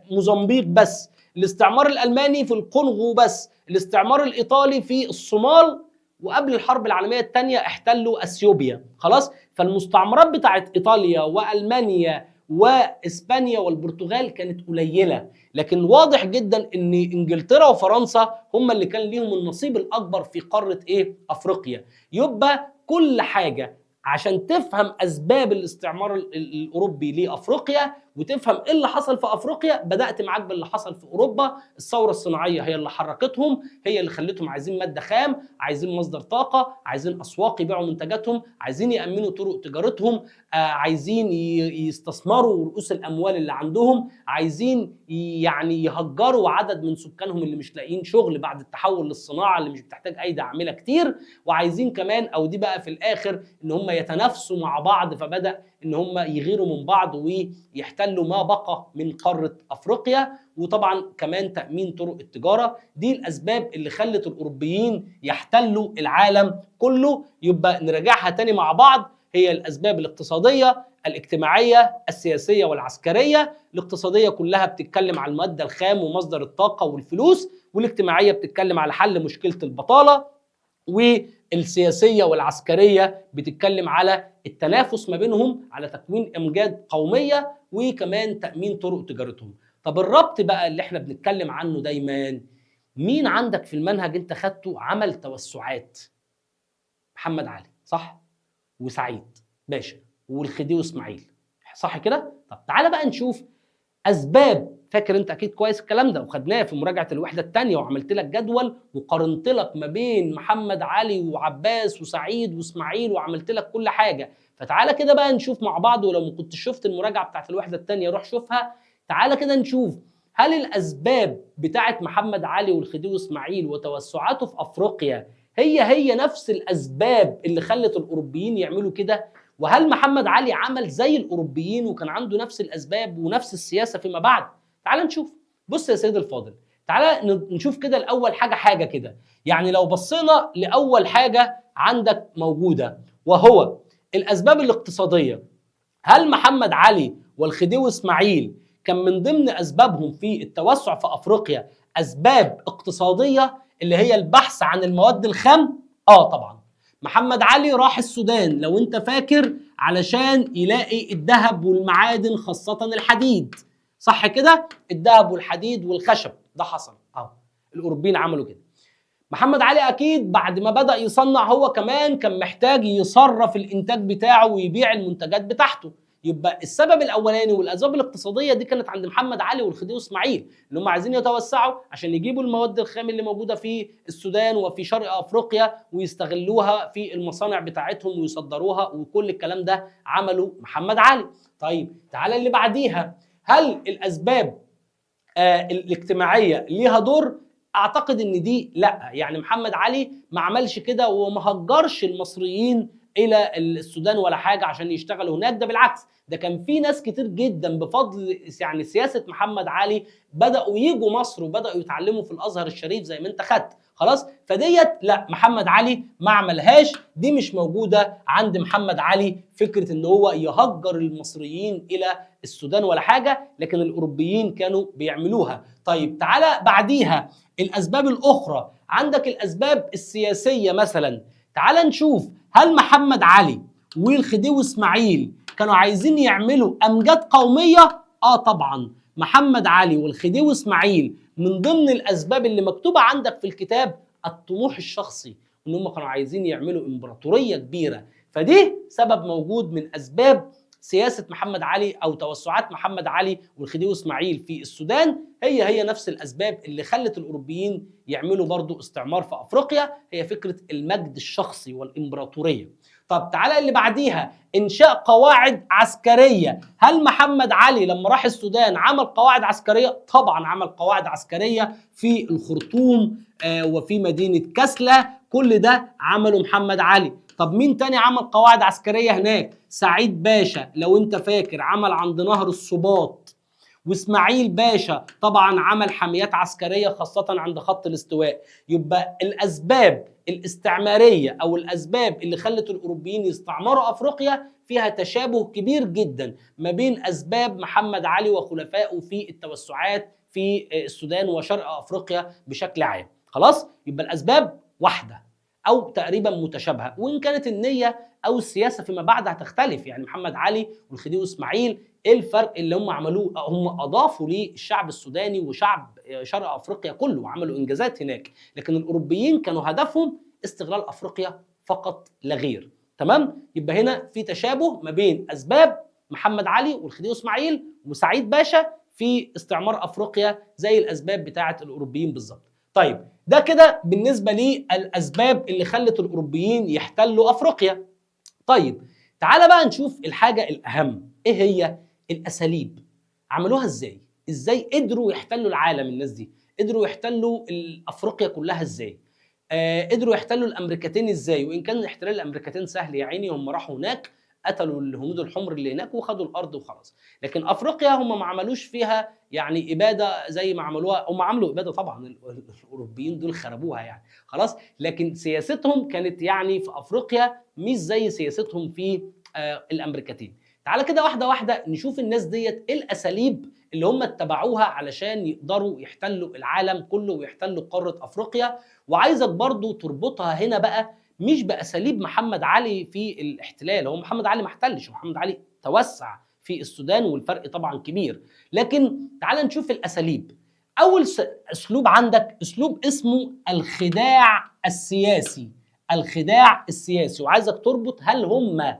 وموزمبيق بس، الاستعمار الألماني في الكونغو بس، الاستعمار الإيطالي في الصومال، وقبل الحرب العالمية الثانية احتلوا أثيوبيا. خلاص؟ فالمستعمرات بتاعت إيطاليا وألمانيا واسبانيا والبرتغال كانت قليله، لكن واضح جدا ان انجلترا وفرنسا هم اللي كان ليهم النصيب الاكبر في قاره ايه؟ افريقيا. يبقى كل حاجه عشان تفهم اسباب الاستعمار الاوروبي لافريقيا وتفهم ايه اللي حصل في افريقيا، بدات معاك باللي حصل في اوروبا. الثوره الصناعيه هي اللي حركتهم، هي اللي خلتهم عايزين ماده خام، عايزين مصدر طاقه، عايزين اسواق يبيعوا منتجاتهم، عايزين يامنوا طرق تجارتهم، عايزين يستثمروا رؤوس الاموال اللي عندهم، عايزين يعني يهجروا عدد من سكانهم اللي مش لاقيين شغل بعد التحول للصناعه اللي مش بتحتاج ايدي عامله كتير، وعايزين كمان، او دي بقى في الاخر، ان هم يتنافسوا مع بعض. فبدا ان هم يغيروا من بعض ويحتلوا ما بقى من قاره افريقيا. وطبعا كمان تامين طرق التجاره. دي الاسباب اللي خلت الاوروبيين يحتلوا العالم كله. يبقى نراجعها تاني مع بعض. هي الأسباب الاقتصادية، الاجتماعية، السياسية والعسكرية. الاقتصادية كلها بتتكلم على المادة الخام ومصدر الطاقة والفلوس، والاجتماعية بتتكلم على حل مشكلة البطالة، والسياسية والعسكرية بتتكلم على التنافس ما بينهم على تكوين أمجاد قومية وكمان تأمين طرق تجارتهم. طب الربط بقى اللي احنا بنتكلم عنه دايما، مين عندك في المنهج انت خدته عمل توسعات؟ محمد علي، صح؟ وسعيد باشا والخديوي اسماعيل، صح كده؟ طب تعالى بقى نشوف اسباب. فاكر انت اكيد كويس الكلام ده وخدناه في مراجعه الوحده الثانيه، وعملت لك جدول وقارنت لك ما بين محمد علي وعباس وسعيد واسماعيل وعملت لك كل حاجه. فتعالى كده بقى نشوف مع بعض، ولو ما كنتش شفت المراجعه بتاعت الوحده الثانيه روح شوفها. تعالى كده نشوف هل الاسباب بتاعت محمد علي والخديوي اسماعيل وتوسعاته في افريقيا هي نفس الاسباب اللي خلت الاوروبيين يعملوا كده؟ وهل محمد علي عمل زي الاوروبيين وكان عنده نفس الاسباب ونفس السياسه فيما بعد؟ تعال نشوف. بص يا سيدي الفاضل، تعال نشوف كده الاول حاجه كده. يعني لو بصينا لاول حاجه عندك موجوده وهو الاسباب الاقتصاديه، هل محمد علي والخديوي اسماعيل كان من ضمن اسبابهم في التوسع في افريقيا اسباب اقتصاديه اللي هي البحث عن المواد الخام؟ طبعا. محمد علي راح السودان لو انت فاكر علشان يلاقي الذهب والمعادن خاصه الحديد، صح كده؟ الذهب والحديد والخشب ده حصل. الاوروبيين عملوا كده. محمد علي اكيد بعد ما بدأ يصنع هو كمان كان محتاج يصرف الانتاج بتاعه ويبيع المنتجات بتاعته. يبقى السبب الاولاني والاسباب الاقتصاديه دي كانت عند محمد علي والخديوي اسماعيل، اللي هم عايزين يتوسعوا عشان يجيبوا المواد الخام اللي موجوده في السودان وفي شرق افريقيا ويستغلوها في المصانع بتاعتهم ويصدروها، وكل الكلام ده عمله محمد علي. طيب تعالى اللي بعديها، هل الاسباب الاجتماعيه ليها دور؟ اعتقد ان دي لا، يعني محمد علي ما عملش كده وما هجرش المصريين الى السودان ولا حاجه عشان يشتغلوا هناك، ده بالعكس، ده كان في ناس كتير جدا بفضل يعني سياسه محمد علي بداوا يجوا مصر وبداوا يتعلموا في الازهر الشريف زي ما انت خدت خلاص. فديت لا، محمد علي ما عملهاش، دي مش موجوده عند محمد علي فكره ان هو يهجر المصريين الى السودان ولا حاجه، لكن الاوروبيين كانوا بيعملوها. طيب تعالى بعديها الاسباب الاخرى، عندك الاسباب السياسيه مثلا. تعالى نشوف هل محمد علي والخديوي اسماعيل كانوا عايزين يعملوا امجاد قوميه؟ طبعا محمد علي والخديوي اسماعيل من ضمن الاسباب اللي مكتوبه عندك في الكتاب الطموح الشخصي، ان هم كانوا عايزين يعملوا امبراطوريه كبيره. فدي سبب موجود من اسباب سياسه محمد علي او توسعات محمد علي والخديوي اسماعيل في السودان، هي نفس الاسباب اللي خلت الاوروبيين يعملوا برضو استعمار في افريقيا، هي فكره المجد الشخصي والامبراطوريه. طب تعالى اللي بعديها، انشاء قواعد عسكريه. هل محمد علي لما راح السودان عمل قواعد عسكريه؟ طبعا عمل قواعد عسكريه في الخرطوم وفي مدينه كسلة، كل ده عمله محمد علي. طب مين تاني عمل قواعد عسكريه هناك؟ سعيد باشا لو انت فاكر عمل عند نهر السباط، واسماعيل باشا طبعا عمل حميات عسكريه خاصه عند خط الاستواء. يبقى الاسباب الاستعماريه او الاسباب اللي خلت الاوروبيين يستعمروا افريقيا فيها تشابه كبير جدا ما بين اسباب محمد علي وخلفائه في التوسعات في السودان وشرق افريقيا بشكل عام. خلاص، يبقى الاسباب واحده او تقريبا متشابهه، وان كانت النيه او السياسه فيما بعد هتختلف. يعني محمد علي والخديوي اسماعيل ايه الفرق اللي هم عملوه؟ هم اضافوا للشعب السوداني وشعب شرق افريقيا كله وعملوا انجازات هناك، لكن الاوروبيين كانوا هدفهم استغلال افريقيا فقط لا غير. تمام؟ يبقى هنا في تشابه ما بين اسباب محمد علي والخديوي اسماعيل وسعيد باشا في استعمار افريقيا زي الاسباب بتاعه الاوروبيين بالظبط. طيب ده كده بالنسبه للاسباب اللي خلت الاوروبيين يحتلوا افريقيا. طيب تعالى بقى نشوف الحاجه الاهم، ايه هي؟ الاساليب. عملوها ازاي؟ ازاي قدروا يحتلوا العالم؟ الناس دي قدروا يحتلوا افريقيا كلها ازاي؟ قدروا يحتلوا الامريكتين ازاي؟ وان كان احتلال الامريكتين سهل يا عيني، هم راحوا هناك قتلوا الهنود الحمر اللي هناك وخدوا الارض وخلاص. لكن افريقيا هم ما عملوش فيها يعني اباده زي ما عملوها، هم عملوا اباده طبعا، الاوروبيين دول خربوها يعني خلاص، لكن سياستهم كانت يعني في افريقيا مش زي سياستهم في الامريكتين. تعالى كده واحده واحده نشوف الناس ديت ايه الاساليب اللي هم اتبعوها علشان يقدروا يحتلوا العالم كله ويحتلوا قاره افريقيا. وعايزك برضو تربطها هنا بقى مش باساليب محمد علي في الاحتلال، هو محمد علي ما احتلش، محمد علي توسع في السودان والفرق طبعا كبير، لكن تعال نشوف الاساليب. اول اسلوب عندك اسلوب اسمه الخداع السياسي. الخداع السياسي، وعايزك تربط هل هم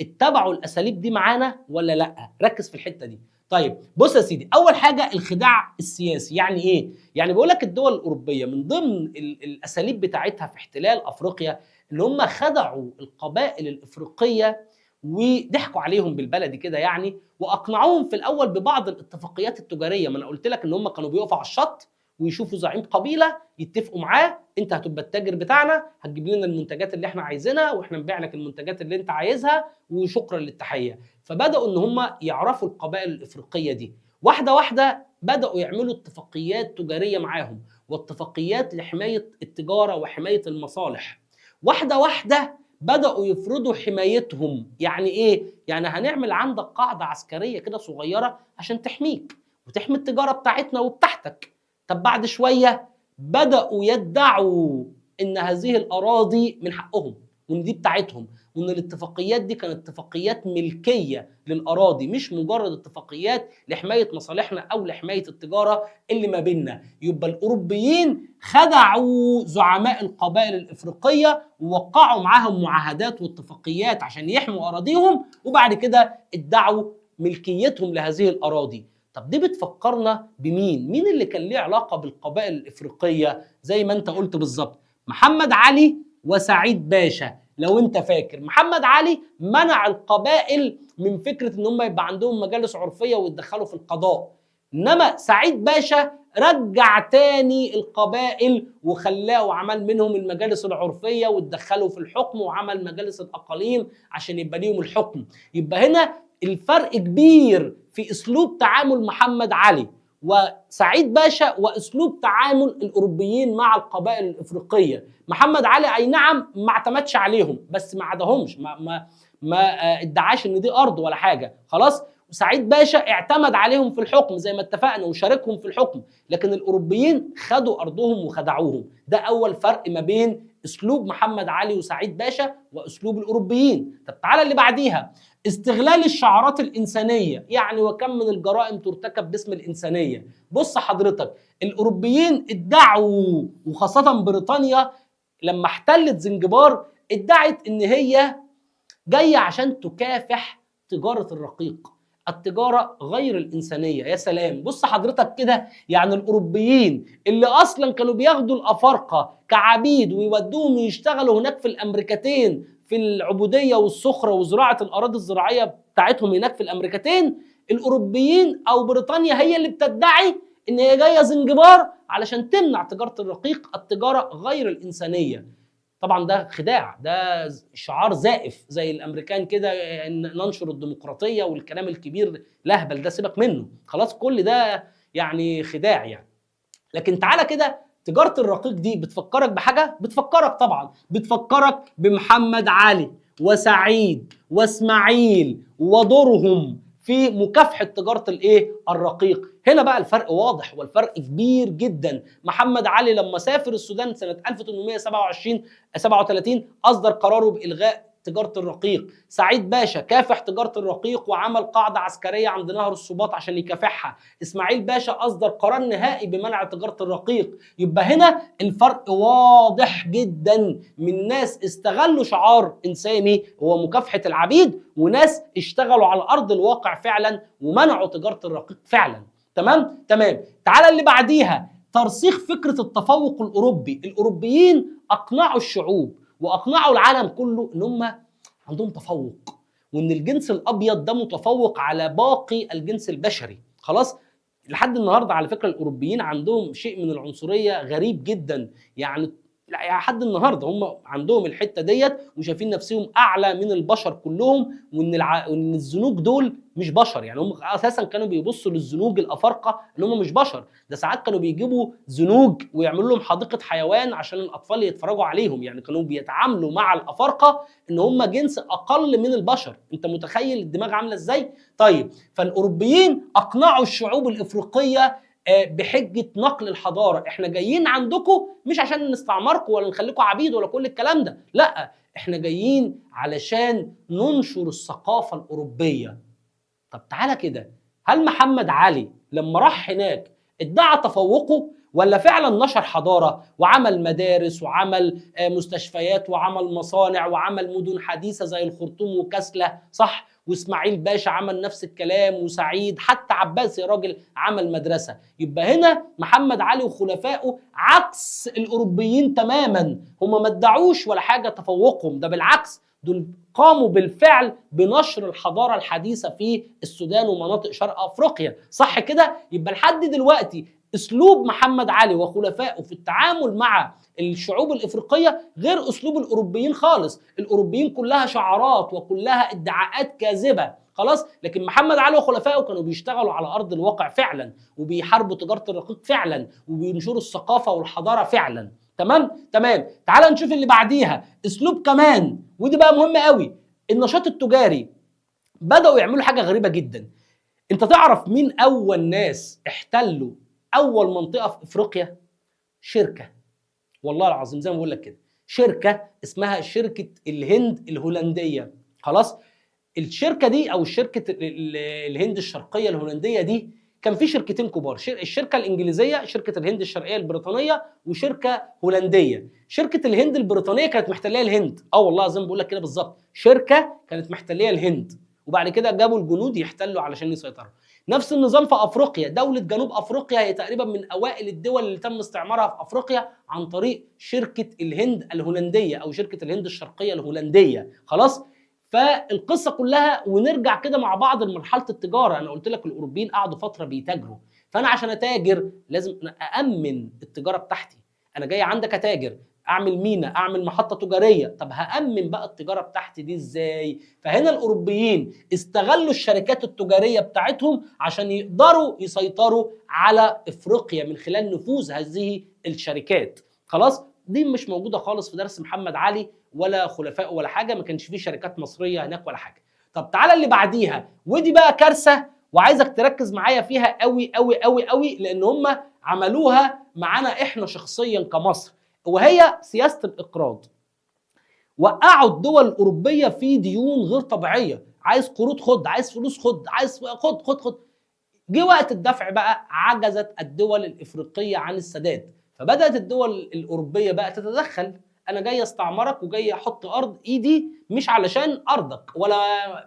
اتبعوا الاساليب دي معانا ولا لا، ركز في الحته دي. طيب بص يا سيدي، اول حاجه الخداع السياسي يعني ايه؟ يعني بيقول لك الدول الاوروبيه من ضمن الاساليب بتاعتها في احتلال افريقيا اللي هم خدعوا القبائل الافريقيه وضحكوا عليهم بالبلدي كده يعني، واقنعوهم في الاول ببعض الاتفاقيات التجاريه. ما انا قلت لك ان هم كانوا بيقفوا على الشط ويشوفوا زعيم قبيله يتفقوا معاه، انت هتبقى التاجر بتاعنا، هتجيب لنا المنتجات اللي احنا عايزينها واحنا نبيع لك المنتجات اللي انت عايزها وشكرا للتحيه. فبداوا ان هم يعرفوا القبائل الافريقيه دي واحده واحده، بداوا يعملوا اتفاقيات تجاريه معاهم واتفاقيات لحمايه التجاره وحمايه المصالح. واحده واحده بداوا يفرضوا حمايتهم. يعني ايه؟ يعني هنعمل عندك قاعده عسكريه كده صغيره عشان تحميك وتحمي التجاره بتاعتنا وبتاعتك. طب بعد شويه بداوا يدعوا ان هذه الاراضي من حقهم وان دي بتاعتهم، وان الاتفاقيات دي كانت اتفاقيات ملكيه للاراضي مش مجرد اتفاقيات لحمايه مصالحنا او لحمايه التجاره اللي ما بيننا. يبقى الاوروبيين خدعوا زعماء القبائل الافريقيه ووقعوا معاهم معاهدات واتفاقيات عشان يحموا اراضيهم، وبعد كده ادعوا ملكيتهم لهذه الاراضي. طب دي بتفكرنا بمين؟ مين اللي كان ليه علاقه بالقبائل الافريقيه؟ زي ما انت قلت بالظبط، محمد علي وسعيد باشا. لو انت فاكر محمد علي منع القبائل من فكره ان هم يبقى عندهم مجالس عرفيه ويتدخلوا في القضاء، انما سعيد باشا رجع تاني القبائل وخلاه وعمل منهم المجالس العرفيه واتدخلوا في الحكم وعمل مجالس الاقاليم عشان يبقى ليهم الحكم. يبقى هنا الفرق كبير في اسلوب تعامل محمد علي وسعيد باشا واسلوب تعامل الاوروبيين مع القبائل الافريقيه. محمد علي اي نعم ما اعتمدش عليهم، بس ما عداهمش، ما ادعاش ان دي ارض ولا حاجه، خلاص. وسعيد باشا اعتمد عليهم في الحكم زي ما اتفقنا وشاركهم في الحكم، لكن الاوروبيين خدوا ارضهم وخدعوهم. ده اول فرق ما بين اسلوب محمد علي وسعيد باشا واسلوب الاوروبيين. طب تعالى اللي بعديها، استغلال الشعارات الانسانيه، يعني وكم من الجرائم ترتكب باسم الانسانيه. بص حضرتك، الاوروبيين ادعوا وخاصه بريطانيا لما احتلت زنجبار ادعت ان هي جايه عشان تكافح تجاره الرقيق، التجاره غير الانسانيه. يا سلام، بص حضرتك كده، يعني الاوروبيين اللي اصلا كانوا بياخدوا الافارقه كعبيد ويودوهم يشتغلوا هناك في الامريكتين في العبوديه والسخره وزراعه الاراضي الزراعيه بتاعتهم هناك في الامريكتين، الاوروبيين او بريطانيا هي اللي بتدعي ان هي جايه زنجبار علشان تمنع تجاره الرقيق، التجاره غير الانسانيه. طبعا ده خداع، ده شعار زائف زي الامريكان كده، ان ننشر الديمقراطيه والكلام الكبير لهبل ده، سيبك منه خلاص، كل ده يعني خداع يعني. لكن تعالى كده، تجاره الرقيق دي بتفكرك بحاجه؟ بتفكرك طبعا، بتفكرك بمحمد علي وسعيد واسماعيل ودورهم في مكافحه تجاره الرقيق. هنا بقى الفرق واضح والفرق كبير جدا. محمد علي لما سافر السودان سنه 1837 اصدر قراره بالغاء تجاره الرقيق. سعيد باشا كافح تجاره الرقيق وعمل قاعده عسكريه عند نهر السوباط عشان يكافحها. اسماعيل باشا اصدر قرار نهائي بمنع تجاره الرقيق. يبقى هنا الفرق واضح جدا، من ناس استغلوا شعار انساني هو مكافحه العبيد، وناس اشتغلوا على ارض الواقع فعلا ومنعوا تجاره الرقيق فعلا. تمام. تعالى اللي بعديها، ترسيخ فكره التفوق الاوروبي. الاوروبيين اقنعوا الشعوب واقنعوا العالم كله ان هم عندهم تفوق، وان الجنس الابيض ده متفوق على باقي الجنس البشري، خلاص. لحد النهارده على فكره الاوروبيين عندهم شيء من العنصريه غريب جدا، يعني لحد النهارده هم عندهم الحته ديت وشايفين نفسهم اعلى من البشر كلهم، وان الزنوج دول مش بشر. يعني هم اساسا كانوا بيبصوا للزنوج الافارقه ان هم مش بشر، ده ساعات كانوا بيجيبوا زنوج ويعملوا لهم حديقه حيوان عشان الاطفال يتفرجوا عليهم، يعني كانوا بيتعاملوا مع الافارقه ان هم جنس اقل من البشر. انت متخيل الدماغ عامله ازاي؟ طيب، فالاوروبيين اقنعوا الشعوب الافريقيه بحجه نقل الحضاره، احنا جايين عندكم مش عشان نستعمركم ولا نخليكم عبيد ولا كل الكلام ده، لا، احنا جايين علشان ننشر الثقافه الاوروبيه. طب تعالى كده، هل محمد علي لما راح هناك ادعى تفوقه ولا فعلا نشر حضاره وعمل مدارس وعمل مستشفيات وعمل مصانع وعمل مدن حديثه زي الخرطوم وكسله، صح؟ واسماعيل باشا عمل نفس الكلام، وسعيد، حتى عباس يا راجل عمل مدرسه. يبقى هنا محمد علي وخلفائه عكس الاوروبيين تماما، هم ما ادعوش ولا حاجه تفوقهم، ده بالعكس دول قاموا بالفعل بنشر الحضاره الحديثه في السودان ومناطق شرق افريقيا، صح كده؟ يبقى لحد دلوقتي اسلوب محمد علي وخلفائه في التعامل مع الشعوب الافريقيه غير اسلوب الاوروبيين خالص. الاوروبيين كلها شعارات وكلها ادعاءات كاذبه، خلاص. لكن محمد علي وخلفائه كانوا بيشتغلوا على ارض الواقع فعلا، وبيحاربوا تجاره الرقيق فعلا، وبينشروا الثقافه والحضاره فعلا. تمام. تعال نشوف اللي بعديها، اسلوب كمان، ودي بقى مهمه قوي، النشاط التجاري. بداوا يعملوا حاجه غريبه جدا. انت تعرف مين اول ناس احتلوا اول منطقه في افريقيا؟ شركه، والله العظيم زي ما بقول لك كده، شركه اسمها شركه الهند الهولنديه، خلاص. الشركه دي او شركه الهند الشرقيه الهولنديه دي كان في شركتين كبار، الشركه الانجليزيه شركه الهند الشرقيه البريطانيه، وشركه هولنديه. شركه الهند البريطانيه كانت محتليه الهند، والله زي ما بقول لك كده بالظبط، شركه كانت محتليه الهند، وبعد كده جابوا الجنود يحتلوا علشان يسيطروا. نفس النظام في افريقيا، دوله جنوب افريقيا هي تقريبا من اوائل الدول اللي تم استعمارها في افريقيا عن طريق شركه الهند الهولنديه او شركه الهند الشرقيه الهولنديه، خلاص. فالقصه كلها، ونرجع كده مع بعض لمرحله التجاره. انا قلت لك الاوروبيين قعدوا فتره بيتاجروا، فانا عشان اتاجر لازم أأمن التجاره بتاعتي. انا جاي عندك اتاجر، اعمل مينا، اعمل محطه تجاريه، طب هأمن بقى التجاره بتاعتي دي ازاي؟ فهنا الاوروبيين استغلوا الشركات التجاريه بتاعتهم عشان يقدروا يسيطروا على افريقيا من خلال نفوذ هذه الشركات. خلاص، دي مش موجوده خالص في درس محمد علي ولا خلفائه ولا حاجه، ما كانش فيه شركات مصريه هناك ولا حاجه. طب تعالى اللي بعديها، ودي بقى كارثه وعايزك تركز معايا فيها قوي قوي قوي قوي، لان هم عملوها معانا احنا شخصيا كمصر، وهي سياسه الاقراض. وقعوا الدول الاوروبيه في ديون غير طبيعيه، عايز قروض خد، عايز فلوس خد، عايز خد خد خد. جه وقت الدفع بقى عجزت الدول الافريقيه عن السداد، فبدات الدول الاوروبيه بقى تتدخل. انا جاي استعمرك وجاي احط ارض ايدي مش علشان ارضك ولا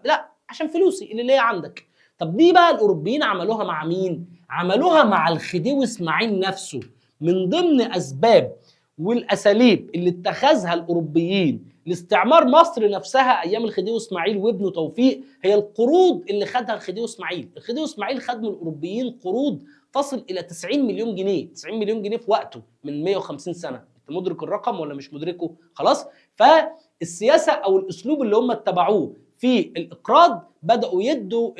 لا، عشان فلوسي اللي ليا عندك. طب دي بقى الاوروبيين عملوها مع مين؟ عملوها مع الخديوي اسماعيل نفسه. من ضمن اسباب والاساليب اللي اتخذها الاوروبيين لاستعمار مصر نفسها ايام الخديوي اسماعيل وابنه توفيق هي القروض اللي خدها الخديوي اسماعيل. الخديوي اسماعيل خد من الاوروبيين قروض تصل الى 90 مليون جنيه، 90 مليون جنيه في وقته من 150 سنه. انت مدرك الرقم ولا مش مدركه؟ خلاص. فالسياسه او الاسلوب اللي هم اتبعوه في الاقراض، بداوا يدوا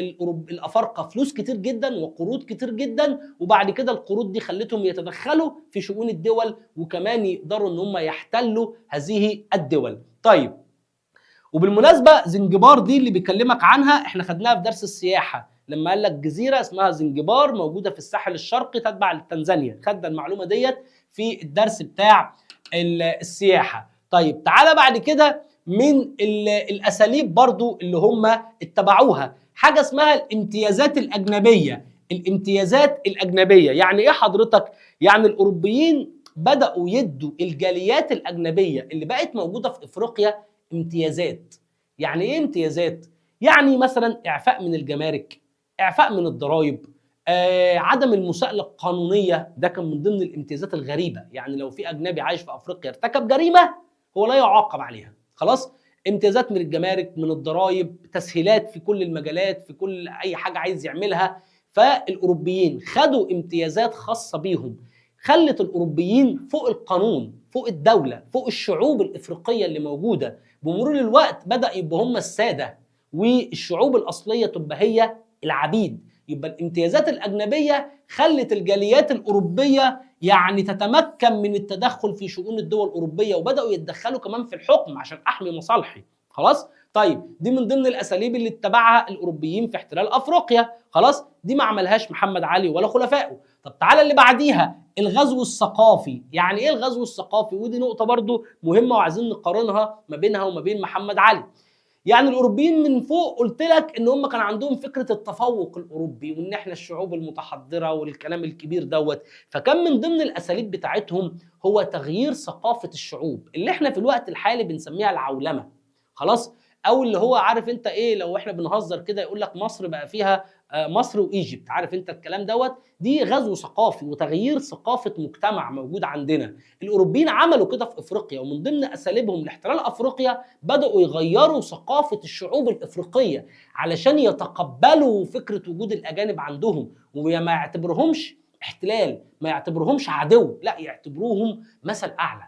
الافارقه فلوس كتير جدا وقروض كتير جدا، وبعد كده القروض دي خلتهم يتدخلوا في شؤون الدول، وكمان يقدروا ان هم يحتلوا هذه الدول. طيب، وبالمناسبه زنجبار دي اللي بيكلمك عنها احنا خدناها في درس السياحه، لما قال لك جزيره اسمها زنجبار موجوده في الساحل الشرقي تتبع لتنزانيا، خدنا المعلومه ديت في الدرس بتاع السياحه. طيب تعالى بعد كده من الاساليب برضو اللي هم اتبعوها حاجه اسمها الامتيازات الاجنبيه. الامتيازات الاجنبيه يعني ايه حضرتك؟ يعني الاوروبيين بداوا يدوا الجاليات الاجنبيه اللي بقت موجوده في افريقيا امتيازات. يعني ايه امتيازات؟ يعني مثلا اعفاء من الجمارك، اعفاء من الضرائب، عدم المساءله القانونيه، ده كان من ضمن الامتيازات الغريبه. يعني لو في اجنبي عايش في افريقيا ارتكب جريمه هو لا يعاقب عليها. خلاص، امتيازات من الجمارك، من الضرائب، تسهيلات في كل المجالات، في كل اي حاجه عايز يعملها. فالاوروبيين خدوا امتيازات خاصه بيهم، خلت الاوروبيين فوق القانون، فوق الدوله، فوق الشعوب الافريقيه اللي موجوده. بمرور الوقت بدا يبقى هم الساده، والشعوب الاصليه تبقى هي العبيد. يبقى الامتيازات الاجنبيه خلت الجاليات الاوروبيه يعني تتمكن من التدخل في شؤون الدول الاوروبيه، وبداوا يتدخلوا كمان في الحكم عشان احمي مصالحي. خلاص. طيب دي من ضمن الاساليب اللي اتبعها الاوروبيين في احتلال افريقيا. خلاص، دي ما عملهاش محمد علي ولا خلفائه. طب تعالى اللي بعديها، الغزو الثقافي. يعني ايه الغزو الثقافي؟ ودي نقطه برضو مهمه وعايزين نقارنها ما بينها وما بين محمد علي. يعني الاوروبيين من فوق قلت لك ان هم كان عندهم فكره التفوق الاوروبي، وان احنا الشعوب المتحضره والكلام الكبير دوت. فكان من ضمن الاساليب بتاعتهم هو تغيير ثقافه الشعوب اللي احنا في الوقت الحالي بنسميها العولمه. خلاص، او اللي هو عارف انت ايه، لو احنا بنهزر كده يقول لك مصر بقى فيها مصر وايجيبت، عارف انت الكلام دوت. دي غزو ثقافي وتغيير ثقافه مجتمع موجود عندنا. الاوروبيين عملوا كده في افريقيا، ومن ضمن اساليبهم لاحتلال افريقيا بداوا يغيروا ثقافه الشعوب الافريقيه علشان يتقبلوا فكره وجود الاجانب عندهم، وما يعتبرهمش احتلال، ما يعتبرهمش عدو، لا يعتبروهم مثل اعلى.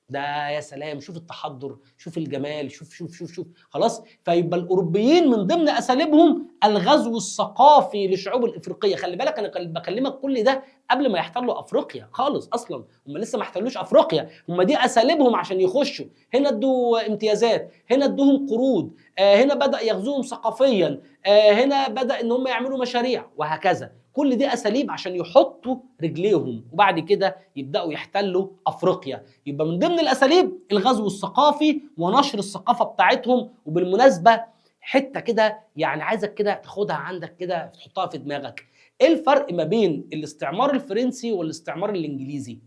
ده يا سلام، شوف التحضر، شوف الجمال، شوف شوف شوف شوف. خلاص، فيبقى الاوروبيين من ضمن اساليبهم الغزو الثقافي للشعوب الافريقيه. خلي بالك انا بكلمك كل ده قبل ما يحتلوا افريقيا خالص، اصلا هم لسه ما احتلوش افريقيا، هم دي اساليبهم عشان يخشوا. هنا ادوا امتيازات، هنا ادوهم قروض، هنا بدا يغزوهم ثقافيا، هنا بدا ان هم يعملوا مشاريع، وهكذا. كل دي اساليب عشان يحطوا رجليهم، وبعد كده يبداوا يحتلوا افريقيا. يبقى من ضمن الاساليب الغزو الثقافي ونشر الثقافه بتاعتهم. وبالمناسبه حته كده يعني عايزك كده تاخدها عندك كده تحطها في دماغك، ايه الفرق ما بين الاستعمار الفرنسي والاستعمار الانجليزي؟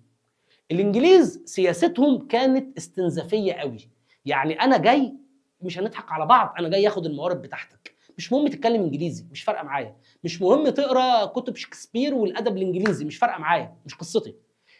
الانجليز سياستهم كانت استنزافيه قوي. يعني انا جاي، مش هنضحك على بعض، انا جاي اخد الموارد بتاعتك، مش مهم تتكلم انجليزي، مش فارقه معايا، مش مهم تقرا كتب شكسبير والادب الانجليزي، مش فارقه معايا، مش قصتي.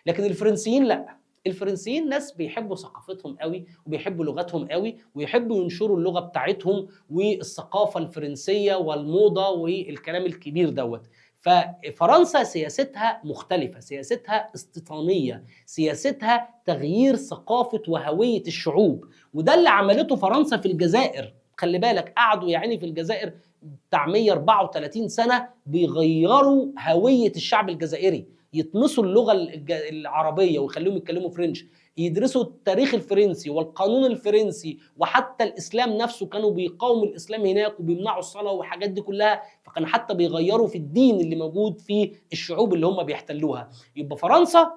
لكن الفرنسيين لا، الفرنسيين ناس بيحبوا ثقافتهم قوي، وبيحبوا لغتهم قوي، ويحبوا ينشروا اللغه بتاعتهم والثقافه الفرنسيه والموضه والكلام الكبير دوت. ففرنسا سياستها مختلفة، سياستها استيطانية، سياستها تغيير ثقافة وهوية الشعوب. وده اللي عملته فرنسا في الجزائر. خلي بالك قعدوا يعني في الجزائر بتاع 134 سنة بيغيروا هوية الشعب الجزائري، يطمسوا اللغة العربية ويخليهم يتكلموا فرنش، يدرسوا التاريخ الفرنسي والقانون الفرنسي، وحتى الإسلام نفسه كانوا بيقاوموا الإسلام هناك وبيمنعوا الصلاة والحاجات دي كلها، فكان حتى بيغيروا في الدين اللي موجود في الشعوب اللي هم بيحتلوها. يبقى فرنسا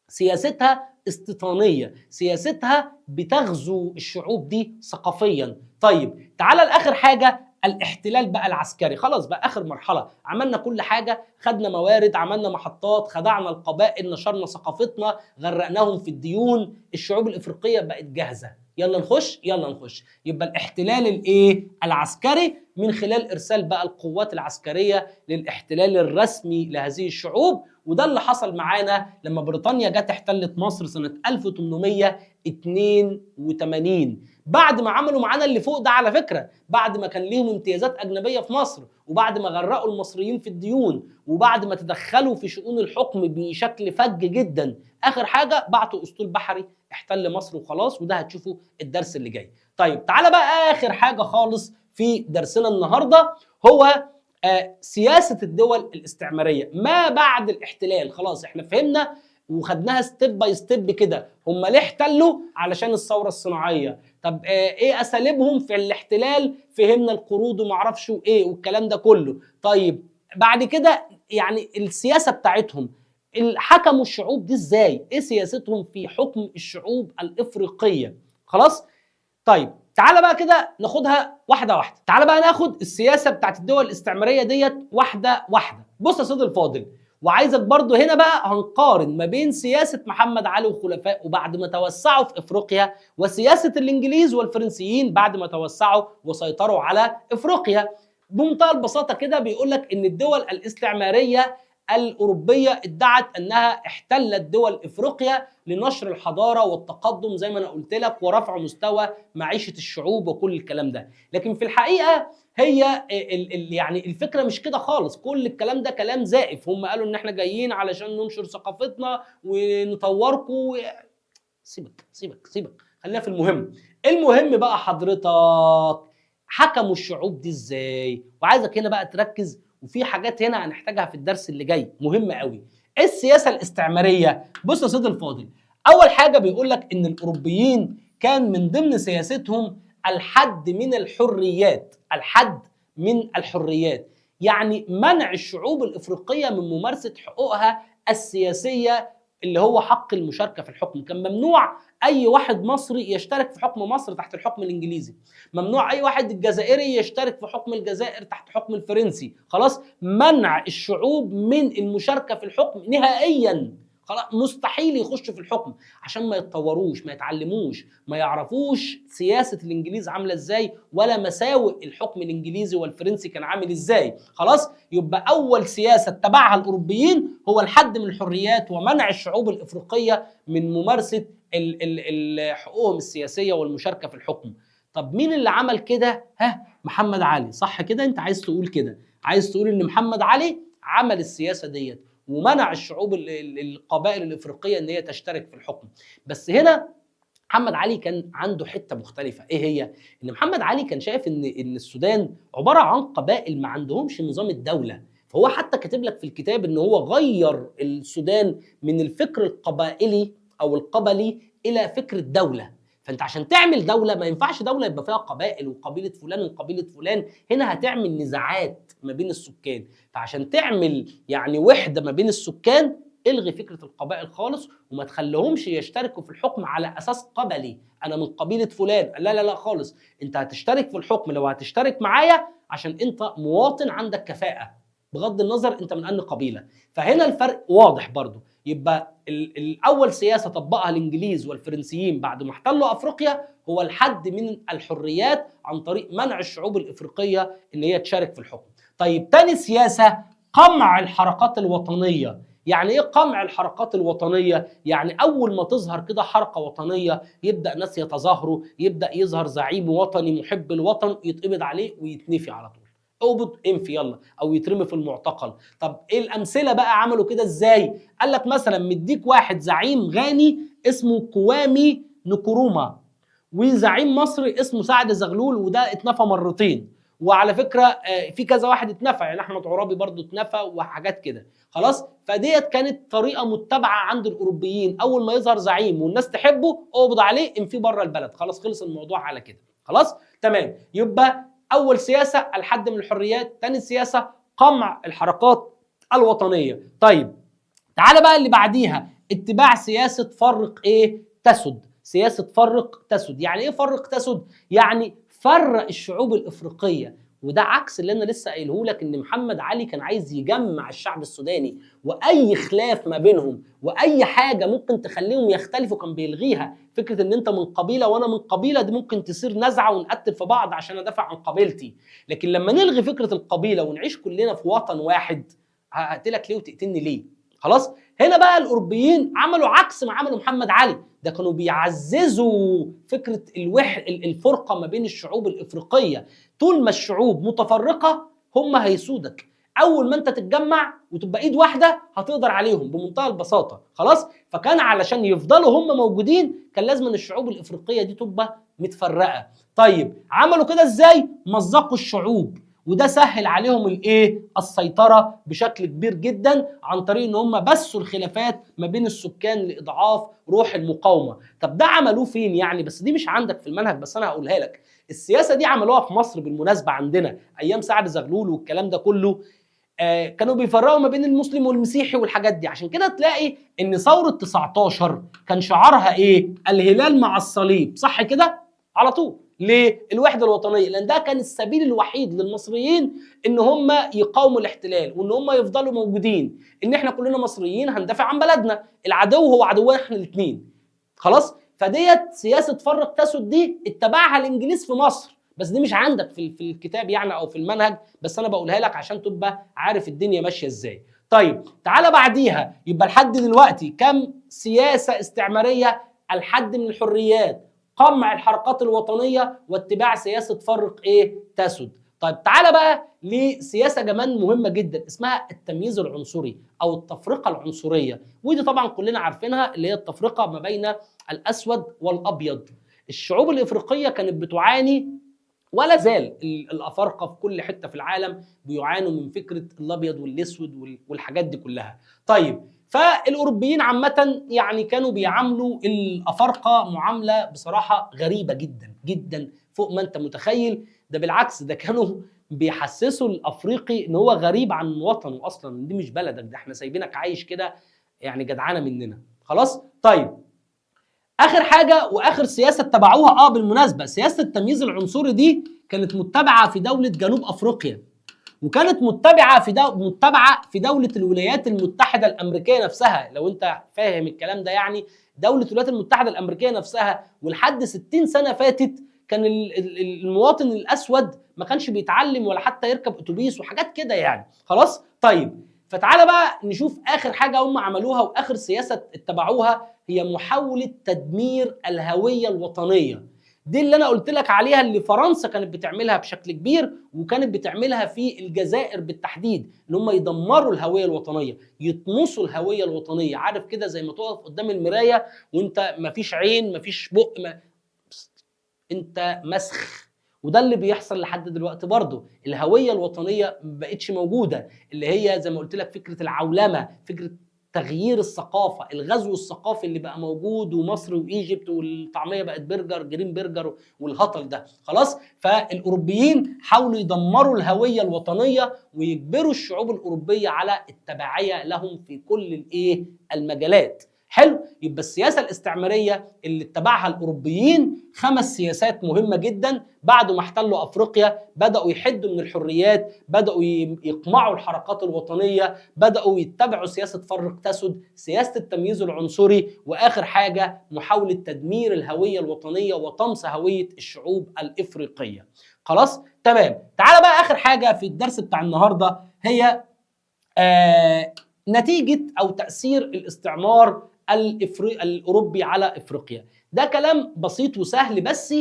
سياستها استيطانية، سياستها بتغزو الشعوب دي ثقافيا. طيب تعالى لآخر حاجة، الاحتلال بقى العسكري. خلاص بقى آخر مرحلة، عملنا كل حاجة، خدنا موارد، عملنا محطات، خدعنا القبائل، نشرنا ثقافتنا، غرقناهم في الديون، الشعوب الإفريقية بقت جاهزة، يلا نخش يلا نخش. يبقى الاحتلال الايه؟ العسكري، من خلال ارسال بقى القوات العسكريه للاحتلال الرسمي لهذه الشعوب. وده اللي حصل معانا لما بريطانيا جت احتلت مصر سنه 1882، بعد ما عملوا معانا اللي فوق ده على فكره، بعد ما كان ليهم امتيازات اجنبيه في مصر، وبعد ما غرقوا المصريين في الديون، وبعد ما تدخلوا في شؤون الحكم بشكل فج جدا. اخر حاجه بعتوا اسطول بحري احتل مصر وخلاص، وده هتشوفوا الدرس اللي جاي. طيب تعالى بقى اخر حاجه خالص في درسنا النهارده، هو سياسه الدول الاستعماريه ما بعد الاحتلال. خلاص احنا فهمنا وخدناها ستيب باي ستيب كده، هم ليه احتلوا؟ علشان الثوره الصناعيه. طب ايه اساليبهم في الاحتلال؟ فهمنا القروض وما اعرفش وايه والكلام ده كله. طيب بعد كده يعني السياسه بتاعتهم، حكموا الشعوب دي ازاي؟ ايه سياستهم في حكم الشعوب الافريقيه؟ خلاص؟ طيب تعالى بقى كده ناخدها واحده واحده. تعالى بقى ناخد السياسه بتاعت الدول الاستعماريه ديت واحده واحده. بص يا سيدي الفاضل، وعايزك برضو هنا بقى هنقارن ما بين سياسه محمد علي وخلفائه بعد ما توسعوا في افريقيا، وسياسه الانجليز والفرنسيين بعد ما توسعوا وسيطروا على افريقيا. بمنتهى البساطه كده بيقول لك ان الدول الاستعماريه الأوروبية ادعت أنها احتلت دول إفريقيا لنشر الحضارة والتقدم زي ما أنا قلت لك، ورفع مستوى معيشة الشعوب وكل الكلام ده. لكن في الحقيقة هي يعني الفكرة مش كده خالص، كل الكلام ده كلام زائف. هم قالوا إن احنا جايين علشان ننشر ثقافتنا ونطوركم. سيبك سيبك سيبك، خلينا في المهم. المهم بقى حضرتك، حكموا الشعوب دي ازاي؟ وعايزك هنا بقى تركز، وفي حاجات هنا هنحتاجها في الدرس اللي جاي مهمه قوي. ايه السياسه الاستعماريه؟ بص يا سيدي الفاضل، اول حاجه بيقول لك ان الاوروبيين كان من ضمن سياستهم الحد من الحريات، الحد من الحريات، يعني منع الشعوب الافريقيه من ممارسه حقوقها السياسيه اللي هو حق المشاركه في الحكم. كان ممنوع اي واحد مصري يشترك في حكم مصر تحت الحكم الانجليزي، ممنوع اي واحد الجزائري يشترك في حكم الجزائر تحت حكم الفرنسي. خلاص، منع الشعوب من المشاركه في الحكم نهائيا. خلاص مستحيل يخشوا في الحكم عشان ما يتطوروش، ما يتعلموش، ما يعرفوش سياسه الانجليز عامله ازاي، ولا مساوئ الحكم الانجليزي والفرنسي كان عامل ازاي. خلاص، يبقى اول سياسه اتبعها الاوروبيين هو الحد من الحريات ومنع الشعوب الافريقيه من ممارسه حقوقهم السياسيه والمشاركه في الحكم. طب مين اللي عمل كده؟ محمد علي، صح كده؟ انت عايز تقول كده، عايز تقول ان محمد علي عمل السياسه ديت ومنع الشعوب القبائل الافريقيه ان هي تشترك في الحكم. بس هنا محمد علي كان عنده حته مختلفه. ايه هي؟ ان محمد علي كان شايف ان السودان عباره عن قبائل ما عندهمش نظام الدوله، فهو حتى كاتب لك في الكتاب ان هو غير السودان من الفكر القبائلي او القبلي الى فكر الدوله. فانت عشان تعمل دوله ما ينفعش دوله يبقى فيها قبائل وقبيله فلان وقبيله فلان، هنا هتعمل نزاعات ما بين السكان. فعشان تعمل يعني وحده ما بين السكان، الغي فكره القبائل خالص وما تخليهمش يشتركوا في الحكم على اساس قبلي، انا من قبيله فلان. لا لا لا خالص، انت هتشترك في الحكم لو هتشترك معايا عشان انت مواطن عندك كفاءه، بغض النظر انت من انهي قبيله. فهنا الفرق واضح برضو. يبقى الاول سياسه طبقها الانجليز والفرنسيين بعد ما احتلوا افريقيا هو الحد من الحريات عن طريق منع الشعوب الافريقيه ان هي تشارك في الحكم. طيب تاني سياسه، قمع الحركات الوطنيه. يعني ايه قمع الحركات الوطنيه؟ يعني اول ما تظهر كده حركه وطنيه يبدا ناس يتظاهروا، يبدا يظهر زعيم وطني محب الوطن يتقبض عليه ويتنفي على طول. اقبض انفي يلا، او يترمي في المعتقل. طب ايه الامثله بقى عملوا كده ازاي؟ قال لك مثلا مديك واحد زعيم غاني اسمه كوامي نكروما، وزعيم مصري اسمه سعد زغلول، وده اتنفى مرتين. وعلى فكره في كذا واحد اتنفى، يعني احمد عرابي برضو اتنفى وحاجات كده. خلاص، فديت كانت طريقه متبعه عند الاوروبيين، اول ما يظهر زعيم والناس تحبه اقبض عليه انفيه بره البلد، خلاص خلص الموضوع على كده. خلاص تمام. يبقى اول سياسه الحد من الحريات، ثاني سياسه قمع الحركات الوطنيه. طيب تعالى بقى اللي بعديها، اتباع سياسه فرق ايه تسد. سياسه فرق تسد يعني ايه فرق تسد؟ يعني فرق الشعوب الافريقيه. وده عكس اللي انا لسه قايله لك، ان محمد علي كان عايز يجمع الشعب السوداني، واي خلاف ما بينهم واي حاجه ممكن تخليهم يختلفوا كان بيلغيها. فكره ان انت من قبيله وانا من قبيله دي ممكن تصير نزعه ونقتل في بعض عشان ادافع عن قبيلتي، لكن لما نلغي فكره القبيله ونعيش كلنا في وطن واحد، هقتلك ليه وتقتلني ليه؟ خلاص. هنا بقى الاوروبيين عملوا عكس ما عملوا محمد علي، ده كانوا بيعززوا فكره الفرقه ما بين الشعوب الافريقيه. طول ما الشعوب متفرقه هم هيسودك، اول ما انت تتجمع وتبقى ايد واحده هتقدر عليهم بمنتهى البساطه. خلاص، فكان علشان يفضلوا هم موجودين كان لازم ان الشعوب الافريقيه دي تبقى متفرقه. طيب عملوا كده ازاي؟ مزقوا الشعوب، وده سهل عليهم الايه؟ السيطره بشكل كبير جدا، عن طريق ان هم بثوا الخلافات ما بين السكان لاضعاف روح المقاومه. طب ده عملوه فين يعني؟ بس دي مش عندك في المنهج، بس انا هقولها لك. السياسه دي عملوها في مصر بالمناسبه عندنا ايام سعد زغلول والكلام ده كله. كانوا بيفرقوا ما بين المسلم والمسيحي والحاجات دي. عشان كده تلاقي ان ثوره 19 كان شعارها ايه؟ الهلال مع الصليب، صح كده؟ على طول. ليه؟ الوحده الوطنيه، لان ده كان السبيل الوحيد للمصريين ان هم يقاوموا الاحتلال وان هم يفضلوا موجودين، ان احنا كلنا مصريين هندافع عن بلدنا، العدو هو عدونا احنا الاثنين. خلاص؟ فديت سياسه فرق تسد دي اتبعها الانجليز في مصر، بس دي مش عندك في الكتاب يعني او في المنهج، بس انا بقولها لك عشان تبقى عارف الدنيا ماشيه ازاي. طيب تعالى بعديها، يبقى لحد دلوقتي كم سياسه استعماريه؟ الحد من الحريات، قمع الحركات الوطنيه، واتباع سياسه فرق ايه تسد. طيب تعالى بقى لسياسه كمان مهمه جدا اسمها التمييز العنصري او التفرقه العنصريه، ودي طبعا كلنا عارفينها، اللي هي التفرقه ما بين الاسود والابيض. الشعوب الافريقيه كانت بتعاني، ولا زال الافارقه في كل حته في العالم بيعانوا من فكره الابيض والاسود والحاجات دي كلها. طيب فالاوروبيين عامه يعني كانوا بيعاملوا الافارقه معامله بصراحه غريبه جدا جدا فوق ما انت متخيل. ده بالعكس، ده كانوا بيحسسوا الافريقي ان هو غريب عن وطنه اصلا، دي مش بلدك، ده احنا سايبينك عايش كده يعني جدعانه مننا. خلاص. طيب اخر حاجه واخر سياسه اتبعوها بالمناسبه، سياسه التمييز العنصري دي كانت متبعه في دوله جنوب افريقيا، وكانت متبعه في دوله الولايات المتحده الامريكيه نفسها. لو انت فاهم الكلام ده يعني، دوله الولايات المتحده الامريكيه نفسها، ولحد 60 سنه فاتت كان المواطن الاسود ما كانش بيتعلم ولا حتى يركب اتوبيس وحاجات كده يعني. خلاص. طيب فتعالى بقى نشوف اخر حاجه هم عملوها واخر سياسه اتبعوها، هي محاوله تدمير الهويه الوطنيه. دي اللي انا قلت لك عليها، اللي فرنسا كانت بتعملها بشكل كبير، وكانت بتعملها في الجزائر بالتحديد، ان هم يدمروا الهويه الوطنيه، يطمسوا الهويه الوطنيه. عارف كده زي ما تقف قدام المرايه وانت مفيش عين مفيش بق انت مسخ. وده اللي بيحصل لحد دلوقتي برضه، الهويه الوطنيه ما بقتش موجوده، اللي هي زي ما قلت لك فكره العولمه، فكره تغيير الثقافه، الغزو الثقافي اللي بقى موجود، ومصر وايجيبت والطعميه بقت برجر جرين برجر والهطل ده. خلاص. فالاوروبيين حاولوا يدمروا الهويه الوطنيه ويجبروا الشعوب الاوروبيه على التبعيه لهم في كل المجالات. حلو. يبقى السياسه الاستعماريه اللي اتبعها الاوروبيين 5 سياسات مهمه جدا. بعد ما احتلوا افريقيا بداوا يحدوا من الحريات، بداوا يقمعوا الحركات الوطنيه، بداوا يتبعوا سياسه فرق تسد، سياسه التمييز العنصري، واخر حاجه محاوله تدمير الهويه الوطنيه وطمس هويه الشعوب الافريقيه. خلاص تمام. تعال بقى اخر حاجه في الدرس بتاع النهارده، هي نتيجه او تاثير الاستعمار الاوروبي على افريقيا. ده كلام بسيط وسهل، بس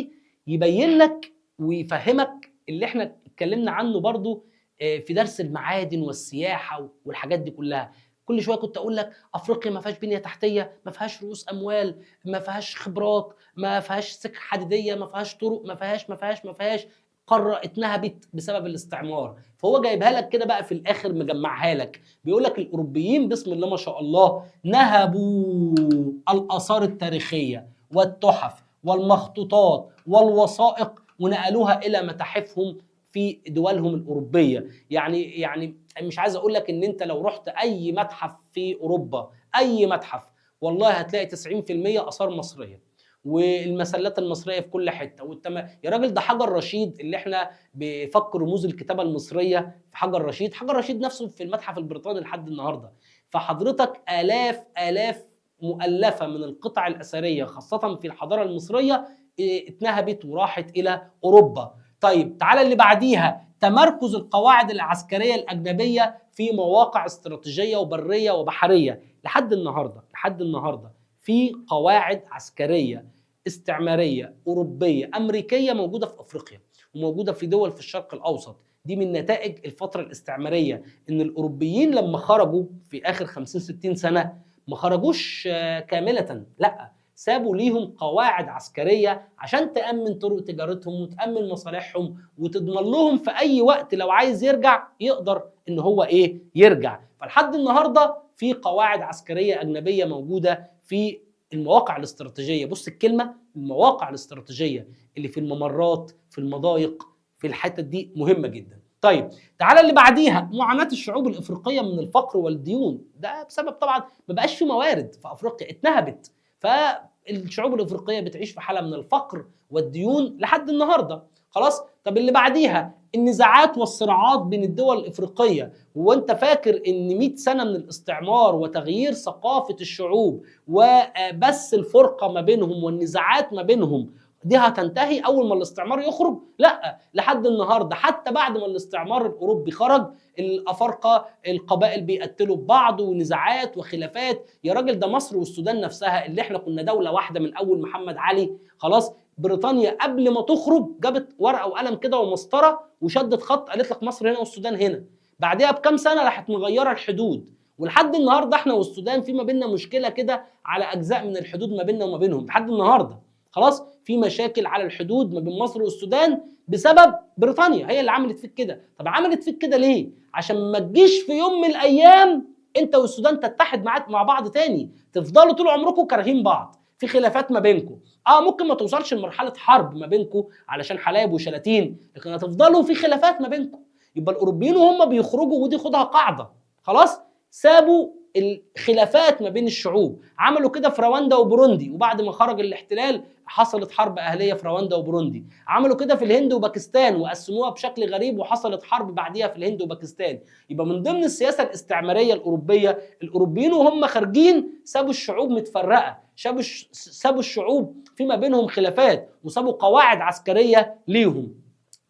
يبين لك ويفهمك اللي احنا اتكلمنا عنه برضو في درس المعادن والسياحه والحاجات دي كلها. كل شويه كنت اقول لك افريقيا ما فيهاش بنيه تحتيه، ما فيهاش رؤوس اموال، ما فيهاش خبرات، ما فيهاش سكك حديديه، ما فيهاش طرق، ما فيهاش قاره اتنهبت بسبب الاستعمار. فهو جايبها لك كده بقى في الاخر مجمعها لك، بيقول لك الاوروبيين بسم الله ما شاء الله نهبوا الاثار التاريخيه والتحف والمخطوطات والوثائق ونقلوها الى متاحفهم في دولهم الاوروبيه. يعني مش عايز اقول لك ان انت لو رحت اي متحف في اوروبا، اي متحف، والله هتلاقي 90% اثار مصريه، والمسلات المصريه في كل حته، يا راجل ده حجر رشيد اللي احنا بفك رموز الكتابه المصريه في حجر رشيد، حجر رشيد نفسه في المتحف البريطاني لحد النهارده. فحضرتك الاف مؤلفه من القطع الاثريه خاصه في الحضاره المصريه اتنهبت وراحت الى اوروبا. طيب تعالى اللي بعديها، تمركز القواعد العسكريه الاجنبيه في مواقع استراتيجيه وبريه وبحريه. لحد النهارده في قواعد عسكريه استعماريه اوروبيه امريكيه موجوده في افريقيا وموجوده في دول في الشرق الاوسط. دي من نتائج الفتره الاستعماريه، ان الاوروبيين لما خرجوا في اخر 50 60 سنه ما خرجوش كامله، لا، سابوا ليهم قواعد عسكريه عشان تامن طرق تجارتهم وتامن مصالحهم وتضمن لهم في اي وقت لو عايز يرجع يقدر ان هو يرجع. فلحد النهارده في قواعد عسكريه اجنبيه موجوده في المواقع الاستراتيجيه. بص الكلمه، المواقع الاستراتيجيه اللي في الممرات، في المضايق، في الحتت دي مهمه جدا. طيب تعالى اللي بعديها، معاناه الشعوب الافريقيه من الفقر والديون. ده بسبب طبعا ما بقاش في موارد في افريقيا، اتنهبت، فالشعوب الافريقيه بتعيش في حاله من الفقر والديون لحد النهارده. خلاص. طب اللي بعديها، النزاعات والصراعات بين الدول الافريقيه. وانت فاكر ان 100 سنه من الاستعمار وتغيير ثقافه الشعوب وبس الفرقه ما بينهم والنزاعات ما بينهم دي هتنتهي اول ما الاستعمار يخرج؟ لا، لحد النهارده حتى بعد ما الاستعمار الاوروبي خرج الافارقه القبائل بيقتلوا ببعض ونزاعات وخلافات. يا راجل ده مصر والسودان نفسها اللي احنا كنا دوله واحده من اول محمد علي، خلاص، بريطانيا قبل ما تخرج جابت ورقه وقلم كده ومسطره وشدت خط قالت لك مصر هنا والسودان هنا. بعدها بكام سنه راحت مغيره الحدود، ولحد النهارده احنا والسودان في ما بيننا مشكله كده على اجزاء من الحدود ما بيننا وما بينهم لحد النهارده. خلاص، في مشاكل على الحدود ما بين مصر والسودان بسبب بريطانيا، هي اللي عملت فيك كده. طب عملت فيك كده ليه؟ عشان ما تجيش في يوم من الايام انت والسودان تتحد مع بعض تاني، تفضلوا طول عمركم كارهين بعض، في خلافات ما بينكم. ممكن ما توصلش لمرحله حرب ما بينكم علشان حلايب وشلاتين، لكن هتفضلوا في خلافات ما بينكم. يبقى الاوروبيين وهم بيخرجوا، ودي خدها قاعده، خلاص، سابوا الخلافات ما بين الشعوب. عملوا كده في رواندا وبوروندي، وبعد ما خرج الاحتلال حصلت حرب اهليه في رواندا وبوروندي. عملوا كده في الهند وباكستان وقسموها بشكل غريب وحصلت حرب بعديها في الهند وباكستان. يبقى من ضمن السياسه الاستعماريه الاوروبيه، الاوروبيين وهم خارجين سابوا الشعوب متفرقه، سابوا الشعوب فيما بينهم خلافات، وسابوا قواعد عسكريه ليهم.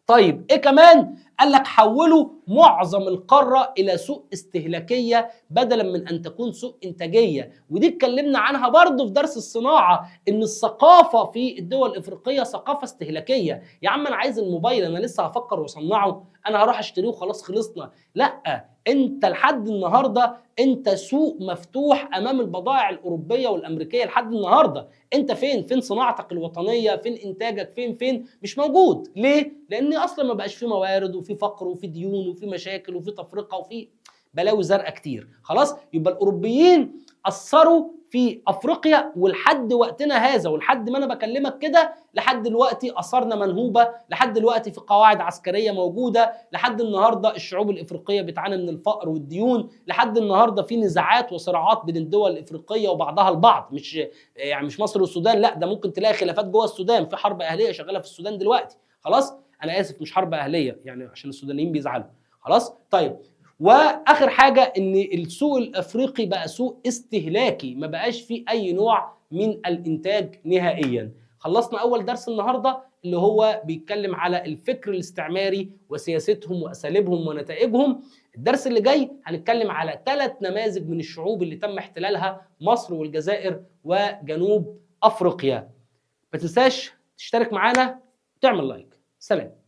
طيب ايه كمان؟ قال لك حولوا معظم القاره الى سوق استهلاكيه بدلا من ان تكون سوق انتاجيه. ودي اتكلمنا عنها برضه في درس الصناعه، ان الثقافه في الدول الافريقيه ثقافه استهلاكيه. يا عم انا عايز الموبايل، انا لسه هفكر واصنعه، انا هروح اشتريه وخلاص خلصنا. لا، انت لحد النهارده انت سوق مفتوح امام البضائع الاوروبيه والامريكيه لحد النهارده. انت فين صناعتك الوطنيه؟ فين انتاجك؟ فين مش موجود. ليه؟ لان اصلا ما بقاش في موارد وفي فقر وفي ديون وفي مشاكل وفي تفرقه وفي بلاوي زرقاء كتير. خلاص، يبقى الاوروبيين اثروا في افريقيا، ولحد وقتنا هذا ولحد ما انا بكلمك كده لحد دلوقتي اثارنا منهوبه، لحد دلوقتي في قواعد عسكريه موجوده، لحد النهارده الشعوب الافريقيه بتعاني من الفقر والديون، لحد النهارده في نزاعات وصراعات بين الدول الافريقيه وبعضها البعض. مش مصر والسودان، لا، ده ممكن تلاقي خلافات جوه السودان، في حرب اهليه شغاله في السودان دلوقتي. خلاص، انا اسف، مش حرب اهليه يعني عشان السودانيين بيزعلوا. خلاص. طيب، واخر حاجه ان السوق الافريقي بقى سوق استهلاكي، ما بقاش فيه اي نوع من الانتاج نهائيا. خلصنا اول درس النهارده اللي هو بيتكلم على الفكر الاستعماري وسياستهم واساليبهم ونتائجهم. الدرس اللي جاي هنتكلم على 3 نماذج من الشعوب اللي تم احتلالها، مصر والجزائر وجنوب افريقيا. ما تنساش تشترك معانا وتعمل لايك. سلام.